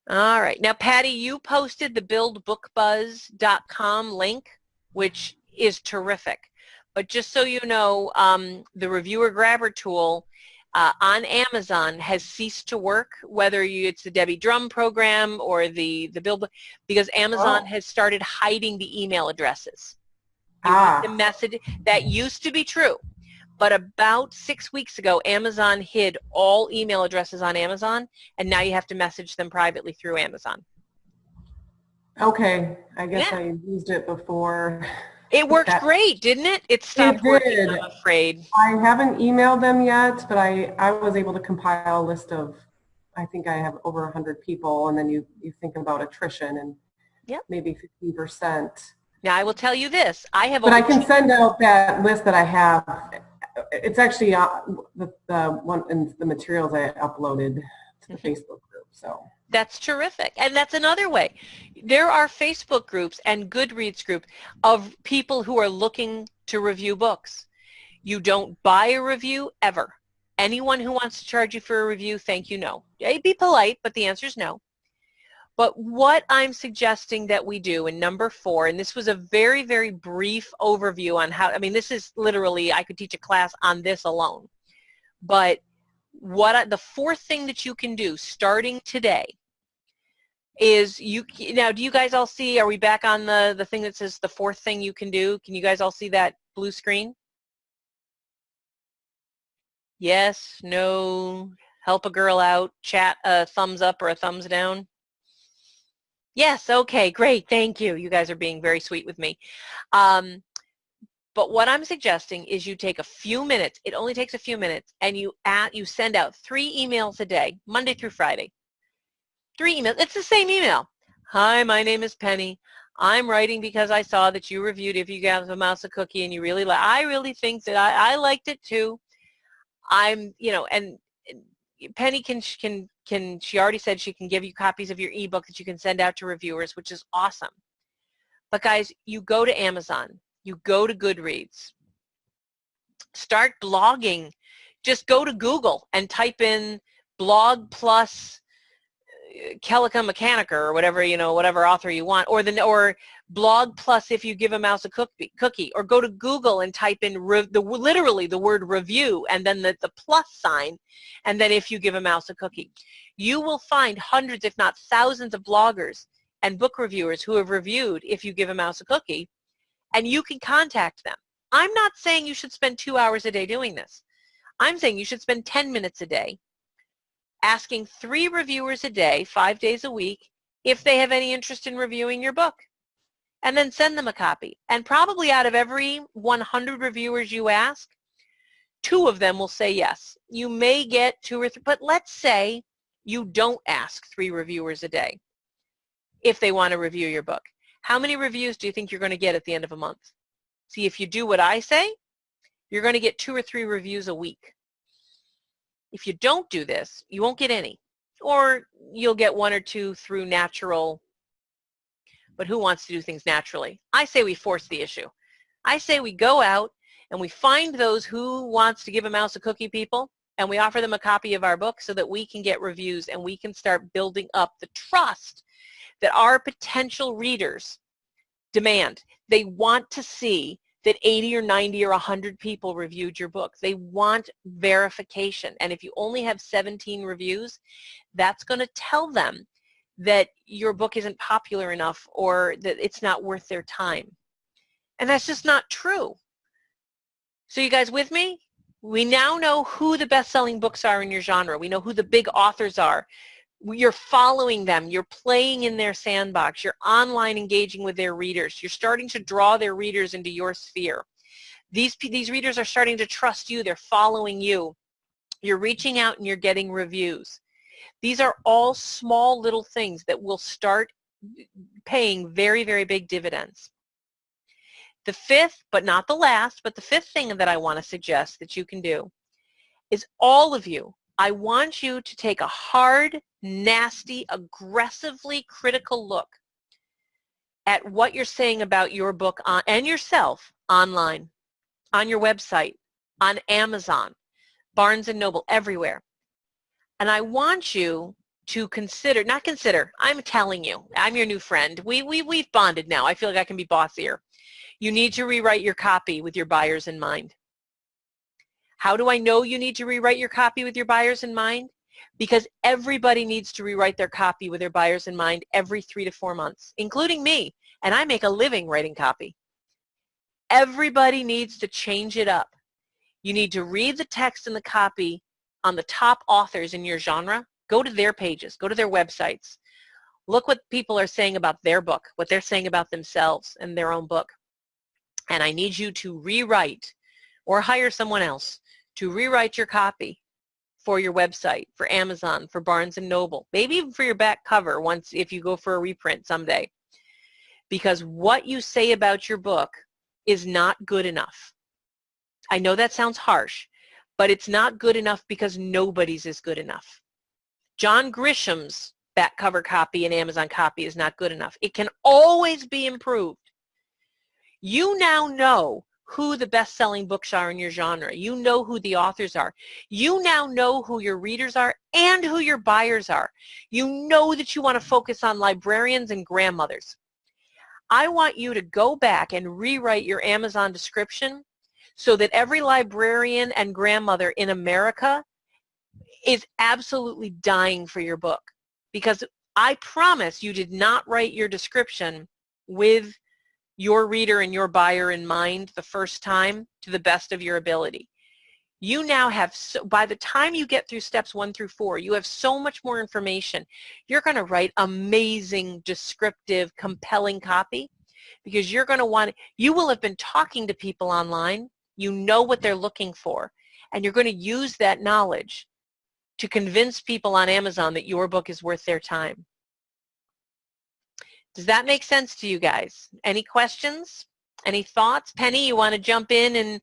All right, now Patty, you posted the buildbookbuzz.com link, which is terrific. But just so you know, the reviewer grabber tool on Amazon has ceased to work, whether it's the Debbie Drum program or the Build, because Amazon has started hiding the email addresses. You want the message. That used to be true, but about 6 weeks ago, Amazon hid all email addresses on Amazon, and now you have to message them privately through Amazon. Okay, I guess I used it before. It worked great, didn't it? It stopped working, I'm afraid. I haven't emailed them yet, but I was able to compile a list of, I think I have over 100 people, and then you think about attrition and maybe 50%. Now, I will tell you this. But I can send out that list that I have. It's actually the one in the materials I uploaded to the Facebook group. So that's terrific. And that's another way. There are Facebook groups and Goodreads groups of people who are looking to review books. You don't buy a review ever. Anyone who wants to charge you for a review, thank you, no. Be polite, but the answer is no. But what I'm suggesting that we do in number 4, and this was a very, very brief overview on how, I mean, this is literally, I could teach a class on this alone. But the fourth thing that you can do starting today is now, do you guys all see, are we back on the thing that says the fourth thing you can do? Can you guys all see that blue screen? Yes, no, help a girl out, chat a thumbs up or a thumbs down. Yes, okay, great, thank you. You guys are being very sweet with me. But what I'm suggesting is you take a few minutes, it only takes a few minutes, and you send out 3 emails a day, Monday through Friday. 3 emails, it's the same email. Hi, my name is Penny. I'm writing because I saw that you reviewed If You Gave a Mouse a Cookie and you really like, I really think that I liked it too. And Penny she already said she can give you copies of your ebook that you can send out to reviewers, which is awesome. But guys, you go to Amazon, you go to Goodreads, start blogging. Just go to Google and type in blog plus Calica Mechanica or whatever, whatever author you want, or blog plus If You Give a Mouse a Cookie, or go to Google and type in literally the word review and then the plus sign, and then If You Give a Mouse a Cookie. You will find hundreds, if not thousands, of bloggers and book reviewers who have reviewed If You Give a Mouse a Cookie, and you can contact them. I'm not saying you should spend 2 hours a day doing this. I'm saying you should spend 10 minutes a day asking 3 reviewers a day, 5 days a week, if they have any interest in reviewing your book. And then send them a copy. And probably out of every 100 reviewers you ask, 2 of them will say yes. You may get 2 or 3, but let's say you don't ask 3 reviewers a day if they want to review your book. How many reviews do you think you're going to get at the end of a month? See, if you do what I say, you're going to get 2 or 3 reviews a week. If you don't do this, you won't get any. Or you'll get 1 or 2 through natural, but who wants to do things naturally? I say we force the issue. I say we go out and we find those who wants to give a mouse a cookie people, and we offer them a copy of our book so that we can get reviews and we can start building up the trust that our potential readers demand. They want to see that 80 or 90 or 100 people reviewed your book. They want verification. And if you only have 17 reviews, that's going to tell them that your book isn't popular enough or that it's not worth their time. And that's just not true. So you guys with me? We now know who the best-selling books are in your genre. We know who the big authors are. You're following them. You're playing in their sandbox. You're online engaging with their readers. You're starting to draw their readers into your sphere. These readers are starting to trust you. They're following you. You're reaching out and you're getting reviews. These are all small little things that will start paying very, very big dividends. The fifth, but not the last, but the fifth thing that I want to suggest that you can do is all of you, I want you to take a hard, nasty, aggressively critical look at what you're saying about your book and yourself online, on your website, on Amazon, Barnes & Noble, everywhere. And I want you to I'm telling you, I'm your new friend. We've bonded now. I feel like I can be bossier. You need to rewrite your copy with your buyers in mind. How do I know you need to rewrite your copy with your buyers in mind? Because everybody needs to rewrite their copy with their buyers in mind every 3 to 4 months, including me, and I make a living writing copy. Everybody needs to change it up. You need to read the text and the copy on the top authors in your genre. Go to their pages, go to their websites. Look what people are saying about their book, what they're saying about themselves and their own book. And I need you to rewrite or hire someone else to rewrite your copy for your website, for Amazon, for Barnes & Noble, maybe even for your back cover if you go for a reprint someday. Because what you say about your book is not good enough. I know that sounds harsh, but it's not good enough because nobody's is good enough. John Grisham's back cover copy and Amazon copy is not good enough. It can always be improved. You now know who the best-selling books are in your genre. You know who the authors are. You now know who your readers are and who your buyers are. You know that you want to focus on librarians and grandmothers. I want you to go back and rewrite your Amazon description so that every librarian and grandmother in America is absolutely dying for your book. Because I promise you did not write your description with your reader and your buyer in mind the first time to the best of your ability. You now have, by the time you get through steps 1 through 4, you have so much more information. You're going to write amazing, descriptive, compelling copy because you're going to you will have been talking to people online. You know what they're looking for, and you're going to use that knowledge to convince people on Amazon that your book is worth their time. Does that make sense to you guys? Any questions? Any thoughts? Penny, you want to jump in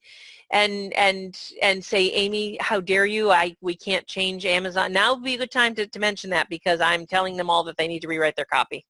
and say, Amy, how dare you? We can't change Amazon. Now would be a good time to mention that because I'm telling them all that they need to rewrite their copy.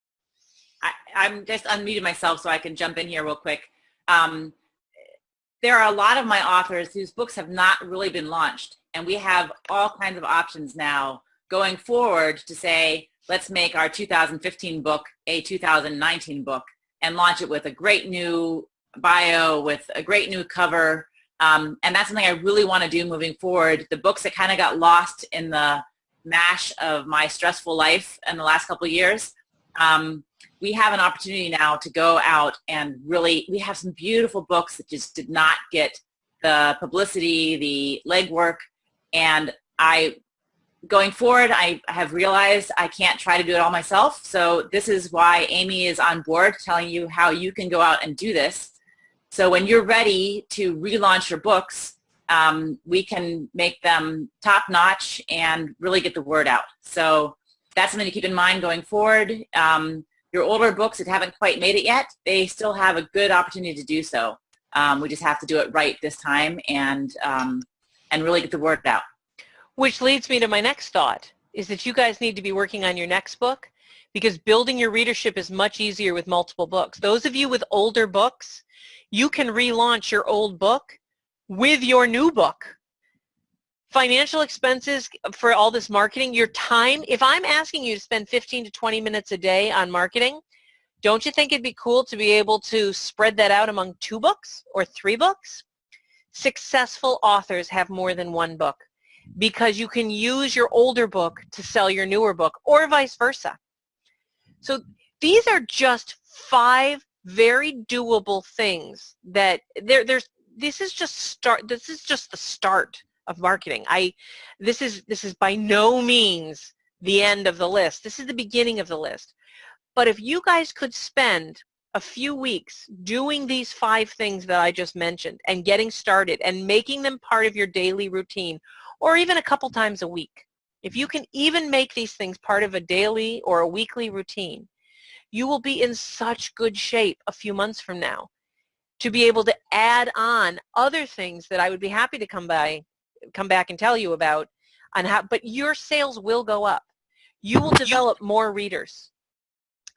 I'm just unmuted myself so I can jump in here real quick. There are a lot of my authors whose books have not really been launched, and we have all kinds of options now going forward to say, let's make our 2015 book a 2019 book and launch it with a great new bio, with a great new cover. And that's something I really want to do moving forward. The books that kind of got lost in the mash of my stressful life in the last couple of years, we have an opportunity now to go out and really, we have some beautiful books that just did not get the publicity, the legwork, and going forward, I have realized I can't try to do it all myself. So this is why Amy is on board telling you how you can go out and do this. So when you're ready to relaunch your books, we can make them top-notch and really get the word out. So that's something to keep in mind going forward. Your older books that haven't quite made it yet, they still have a good opportunity to do so. We just have to do it right this time and really get the word out. Which leads me to my next thought, is that you guys need to be working on your next book because building your readership is much easier with multiple books. Those of you with older books, you can relaunch your old book with your new book. Financial expenses for all this marketing, your time, if I'm asking you to spend 15 to 20 minutes a day on marketing, don't you think it'd be cool to be able to spread that out among 2 books or 3 books? Successful authors have more than 1 book, because you can use your older book to sell your newer book or vice versa. So these are just 5 very doable things that there's this is just the start of marketing. This is by no means the end of the list. This is the beginning of the list. But if you guys could spend a few weeks doing these 5 things that I just mentioned and getting started and making them part of your daily routine, or even a couple times a week, if you can even make these things part of a daily or a weekly routine, you will be in such good shape a few months from now to be able to add on other things that I would be happy to come back and tell you about on how, but your sales will go up. You will develop more readers,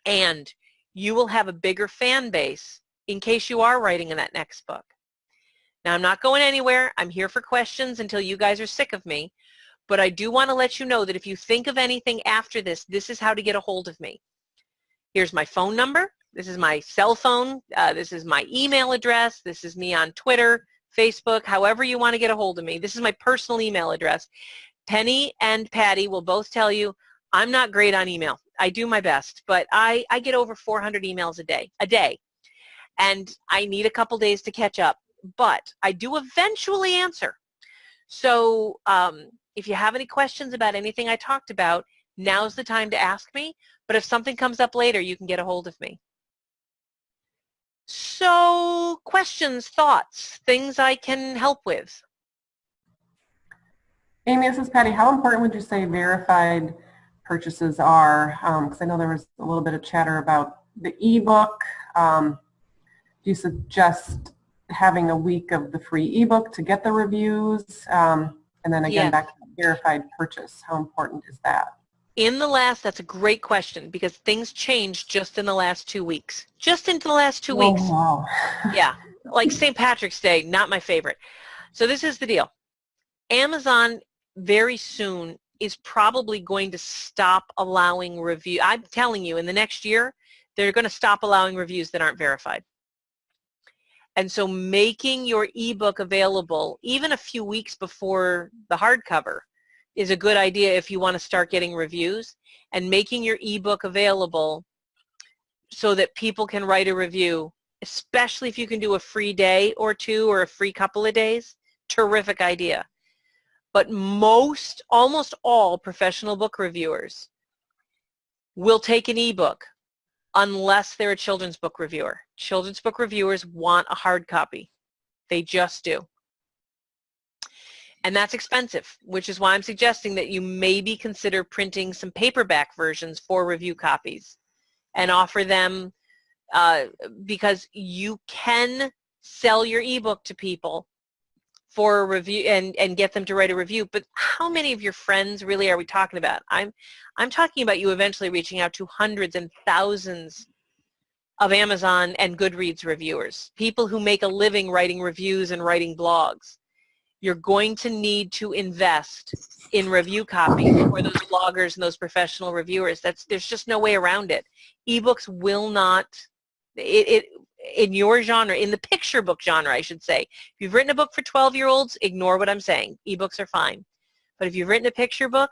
and you will have a bigger fan base in case you are writing in that next book. Now, I'm not going anywhere. I'm here for questions until you guys are sick of me, but I do want to let you know that if you think of anything after this, this is how to get a hold of me. Here's my phone number. This is my cell phone. This is my email address. This is me on Twitter, Facebook, however you want to get a hold of me. This is my personal email address. Penny and Patty will both tell you I'm not great on email. I do my best, but I get over 400 emails a day, and I need a couple days to catch up, but I do eventually answer. So if you have any questions about anything I talked about, now's the time to ask me, but if something comes up later, you can get a hold of me. So questions, thoughts, things I can help with? Amy, this is Patty. How important would you say verified purchases are? Because I know there was a little bit of chatter about the ebook. Do you suggest having a week of the free ebook to get the reviews? And then again, back to the verified purchase. How important is that? That's a great question, because things changed just in the last 2 weeks. Just into the last 2 weeks. Wow. Yeah, like St. Patrick's Day, not my favorite. So this is the deal. Amazon very soon is probably going to stop allowing review. I'm telling you, in the next year, they're going to stop allowing reviews that aren't verified. And so making your ebook available even a few weeks before the hardcover is a good idea if you want to start getting reviews, and making your ebook available so that people can write a review, especially if you can do a free day or two or a free couple of days. Terrific idea. But almost all professional book reviewers will take an ebook unless they're a children's book reviewer. Children's book reviewers want a hard copy. They just do. And that's expensive, which is why I'm suggesting that you maybe consider printing some paperback versions for review copies and offer them, because you can sell your ebook to people for a review and get them to write a review. But how many of your friends really are we talking about? I'm talking about you eventually reaching out to hundreds and thousands of Amazon and Goodreads reviewers, people who make a living writing reviews and writing blogs. You're going to need to invest in review copy for those bloggers and those professional reviewers. There's just no way around it. Ebooks will not, in your genre, in the picture book genre, I should say. If you've written a book for 12-year-olds, ignore what I'm saying. Ebooks are fine. But if you've written a picture book,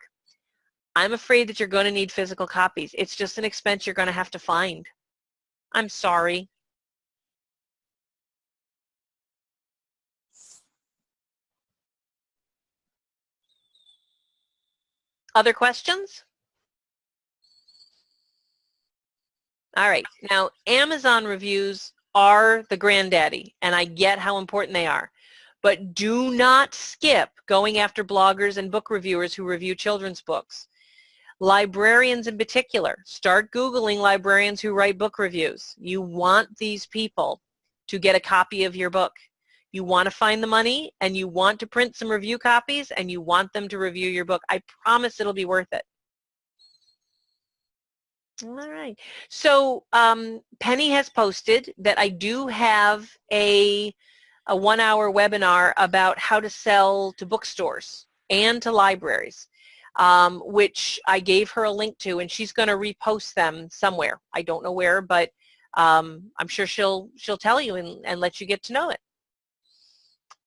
I'm afraid that you're going to need physical copies. It's just an expense you're going to have to find. I'm sorry. Other questions? All right. Now, Amazon reviews are the granddaddy, and I get how important they are. But do not skip going after bloggers and book reviewers who review children's books. Librarians in particular, start Googling librarians who write book reviews. You want these people to get a copy of your book. You want to find the money, and you want to print some review copies, and you want them to review your book. I promise it'll be worth it. All right. So Penny has posted that I do have a 1-hour webinar about how to sell to bookstores and to libraries, which I gave her a link to, and she's going to repost them somewhere. I don't know where, but I'm sure she'll tell you and let you get to know it.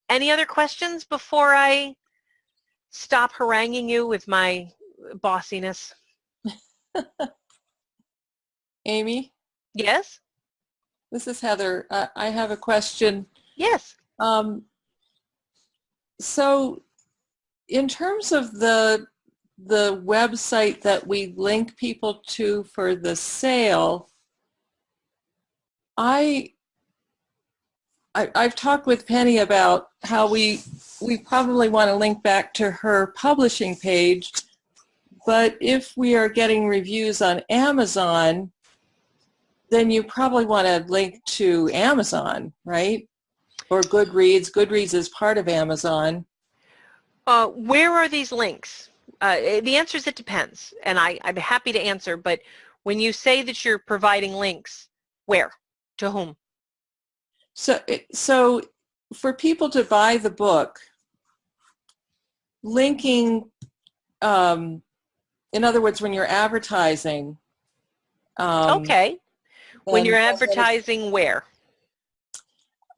Any other questions before I stop haranguing you with my bossiness? Amy? Yes? This is Heather. I have a question. Yes. So in terms of the website that we link people to for the sale, I've talked with Penny about how we probably want to link back to her publishing page, but if we are getting reviews on Amazon, then you probably want to link to Amazon, right? Or Goodreads. Goodreads is part of Amazon. Where are these links? The answer is it depends, and I'm happy to answer, but when you say that you're providing links, where? To whom? So for people to buy the book, linking, in other words, when you're advertising. Okay. When you're advertising where?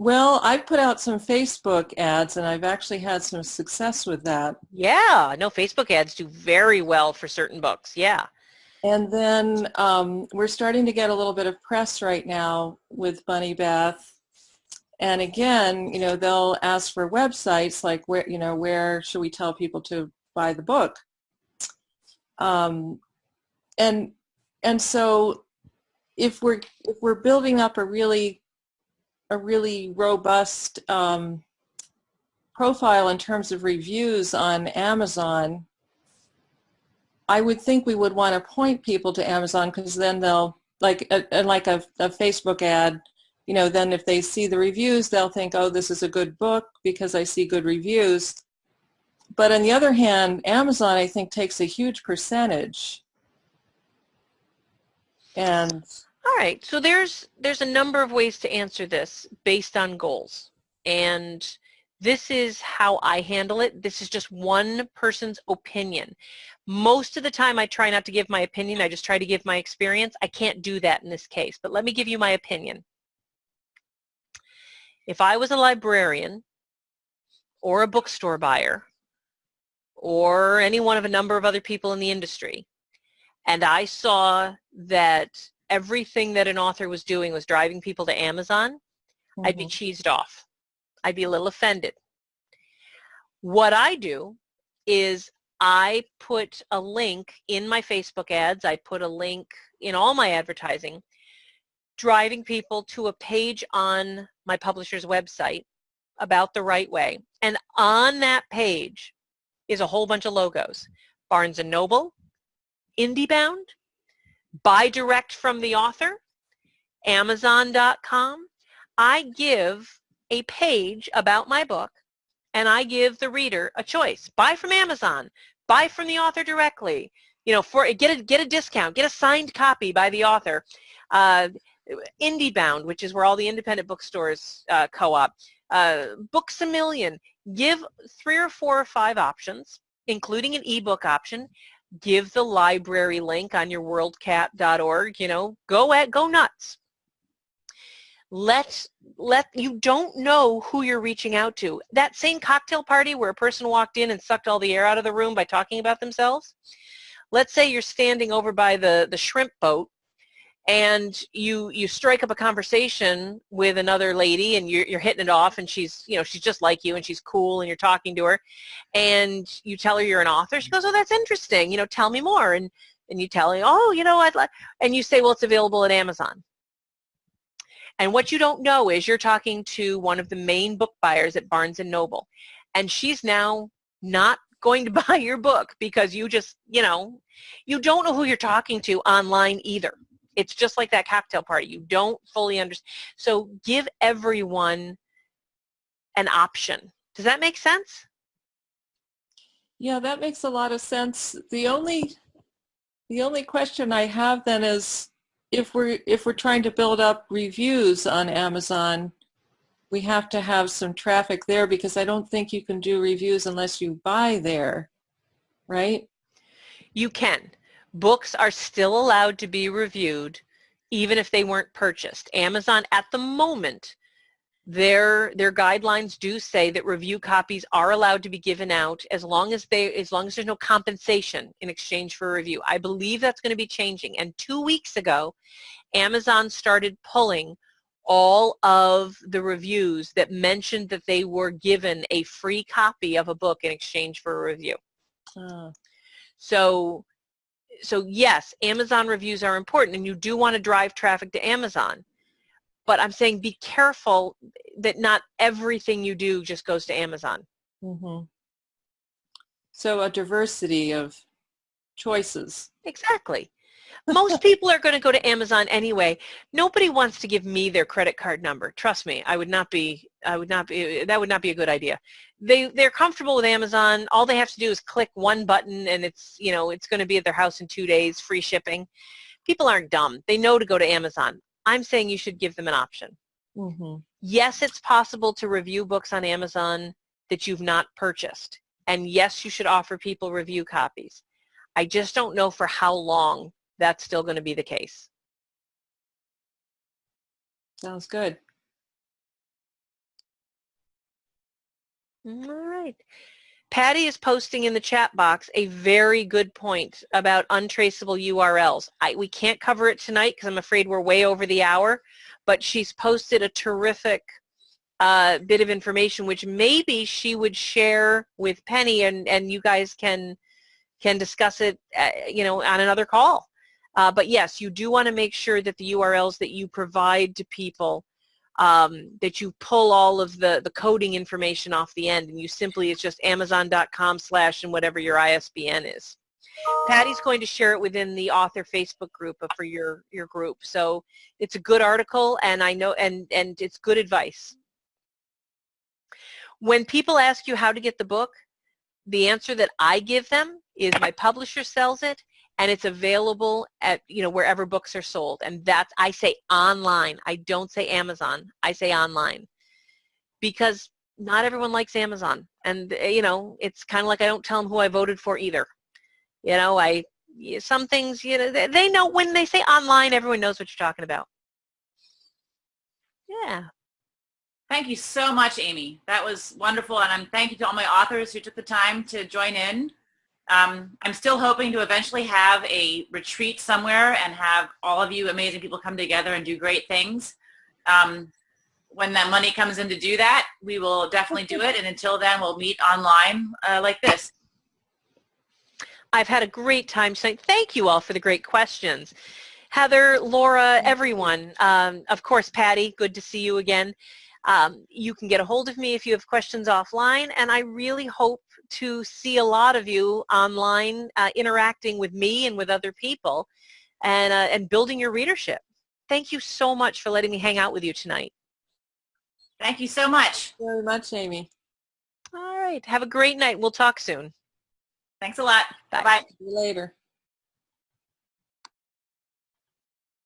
Well, I've put out some Facebook ads, and I've actually had some success with that. Yeah, no, Facebook ads do very well for certain books, yeah. And then we're starting to get a little bit of press right now with Bunny Bath. And again, they'll ask for websites like where should we tell people to buy the book? And so if we're building up a really robust profile in terms of reviews on Amazon, I would think we would want to point people to Amazon, because then they'll, like a Facebook ad, then if they see the reviews, they'll think, oh, this is a good book because I see good reviews. But on the other hand, Amazon, I think, takes a huge percentage. And all right, so there's a number of ways to answer this based on goals. And this is how I handle it. This is just one person's opinion. Most of the time I try not to give my opinion. I just try to give my experience. I can't do that in this case, but let me give you my opinion. If I was a librarian or a bookstore buyer or any one of a number of other people in the industry, and I saw that everything that an author was doing was driving people to Amazon, I'd be cheesed off. I'd be a little offended. What I do is I put a link in my Facebook ads, I put a link in all my advertising, driving people to a page on my publisher's website about the right way. And on that page is a whole bunch of logos. Barnes & Noble, IndieBound, buy direct from the author, Amazon.com. I give a page about my book, and I give the reader a choice. Buy from Amazon, buy from the author directly. Get a discount, get a signed copy by the author. IndieBound, which is where all the independent bookstores co-op. Books A Million. Give 3 or 4 or 5 options, including an ebook option. Give the library link on your worldcat.org. Go nuts. You don't know who you're reaching out to. That same cocktail party where a person walked in and sucked all the air out of the room by talking about themselves. Let's say you're standing over by the shrimp boat, and you strike up a conversation with another lady, and you're hitting it off, and she's just like you, and she's cool, and you're talking to her, and you tell her you're an author. She goes, oh, that's interesting. Tell me more. And you tell her, oh, I'd like, and you say, well, it's available at Amazon. And what you don't know is you're talking to one of the main book buyers at Barnes & Noble, and she's now not going to buy your book because you just, you don't know who you're talking to online either. It's just like that cocktail party. You don't fully understand. So give everyone an option. Does that make sense? Yeah, that makes a lot of sense. The only question I have then is, if we're trying to build up reviews on Amazon, we have to have some traffic there, because I don't think you can do reviews unless you buy there, right? You can. Books are still allowed to be reviewed even if they weren't purchased. Amazon, at the moment, their guidelines do say that review copies are allowed to be given out as long as there's no compensation in exchange for a review. I believe that's going to be changing. And 2 weeks ago, Amazon started pulling all of the reviews that mentioned that they were given a free copy of a book in exchange for a review. So yes, Amazon reviews are important, and you do want to drive traffic to Amazon. But I'm saying be careful that not everything you do just goes to Amazon. Mm-hmm. So a diversity of choices. Exactly. Most people are going to go to Amazon anyway. Nobody wants to give me their credit card number. Trust me, that would not be a good idea. They're comfortable with Amazon. All they have to do is click one button, and it's going to be at their house in 2 days, free shipping. People aren't dumb. They know to go to Amazon. I'm saying you should give them an option. Mm-hmm. Yes, it's possible to review books on Amazon that you've not purchased. And yes, you should offer people review copies. I just don't know for how long that's still going to be the case. Sounds good. All right. Patty is posting in the chat box a very good point about untraceable URLs. We can't cover it tonight because I'm afraid we're way over the hour, but she's posted a terrific bit of information which maybe she would share with Penny, and you guys can discuss it on another call. But yes, you do want to make sure that the URLs that you provide to people, that you pull all of the coding information off the end, and it's just amazon.com/ and whatever your ISBN is. Patty's going to share it within the author Facebook group for your group. So it's a good article, and I know, and it's good advice. When people ask you how to get the book, the answer that I give them is my publisher sells it, and it's available at wherever books are sold. And I say online. I don't say Amazon. I say online, because not everyone likes Amazon. And it's kind of like I don't tell them who I voted for either. Some things, they know when they say online, everyone knows what you're talking about. Yeah. Thank you so much, Amy. That was wonderful, and thank you to all my authors who took the time to join in. I'm still hoping to eventually have a retreat somewhere and have all of you amazing people come together and do great things. When that money comes in to do that, we will definitely do it, and until then, we'll meet online like this. I've had a great time tonight. Thank you all for the great questions. Heather, Laura, everyone. Of course, Patty, good to see you again. You can get a hold of me if you have questions offline, and I really hope to see a lot of you online interacting with me and with other people, and building your readership. Thank you so much for letting me hang out with you tonight. Thank you so much. Very much, Amy. All right. Have a great night. We'll talk soon. Thanks a lot. Bye. Bye-bye. See you later.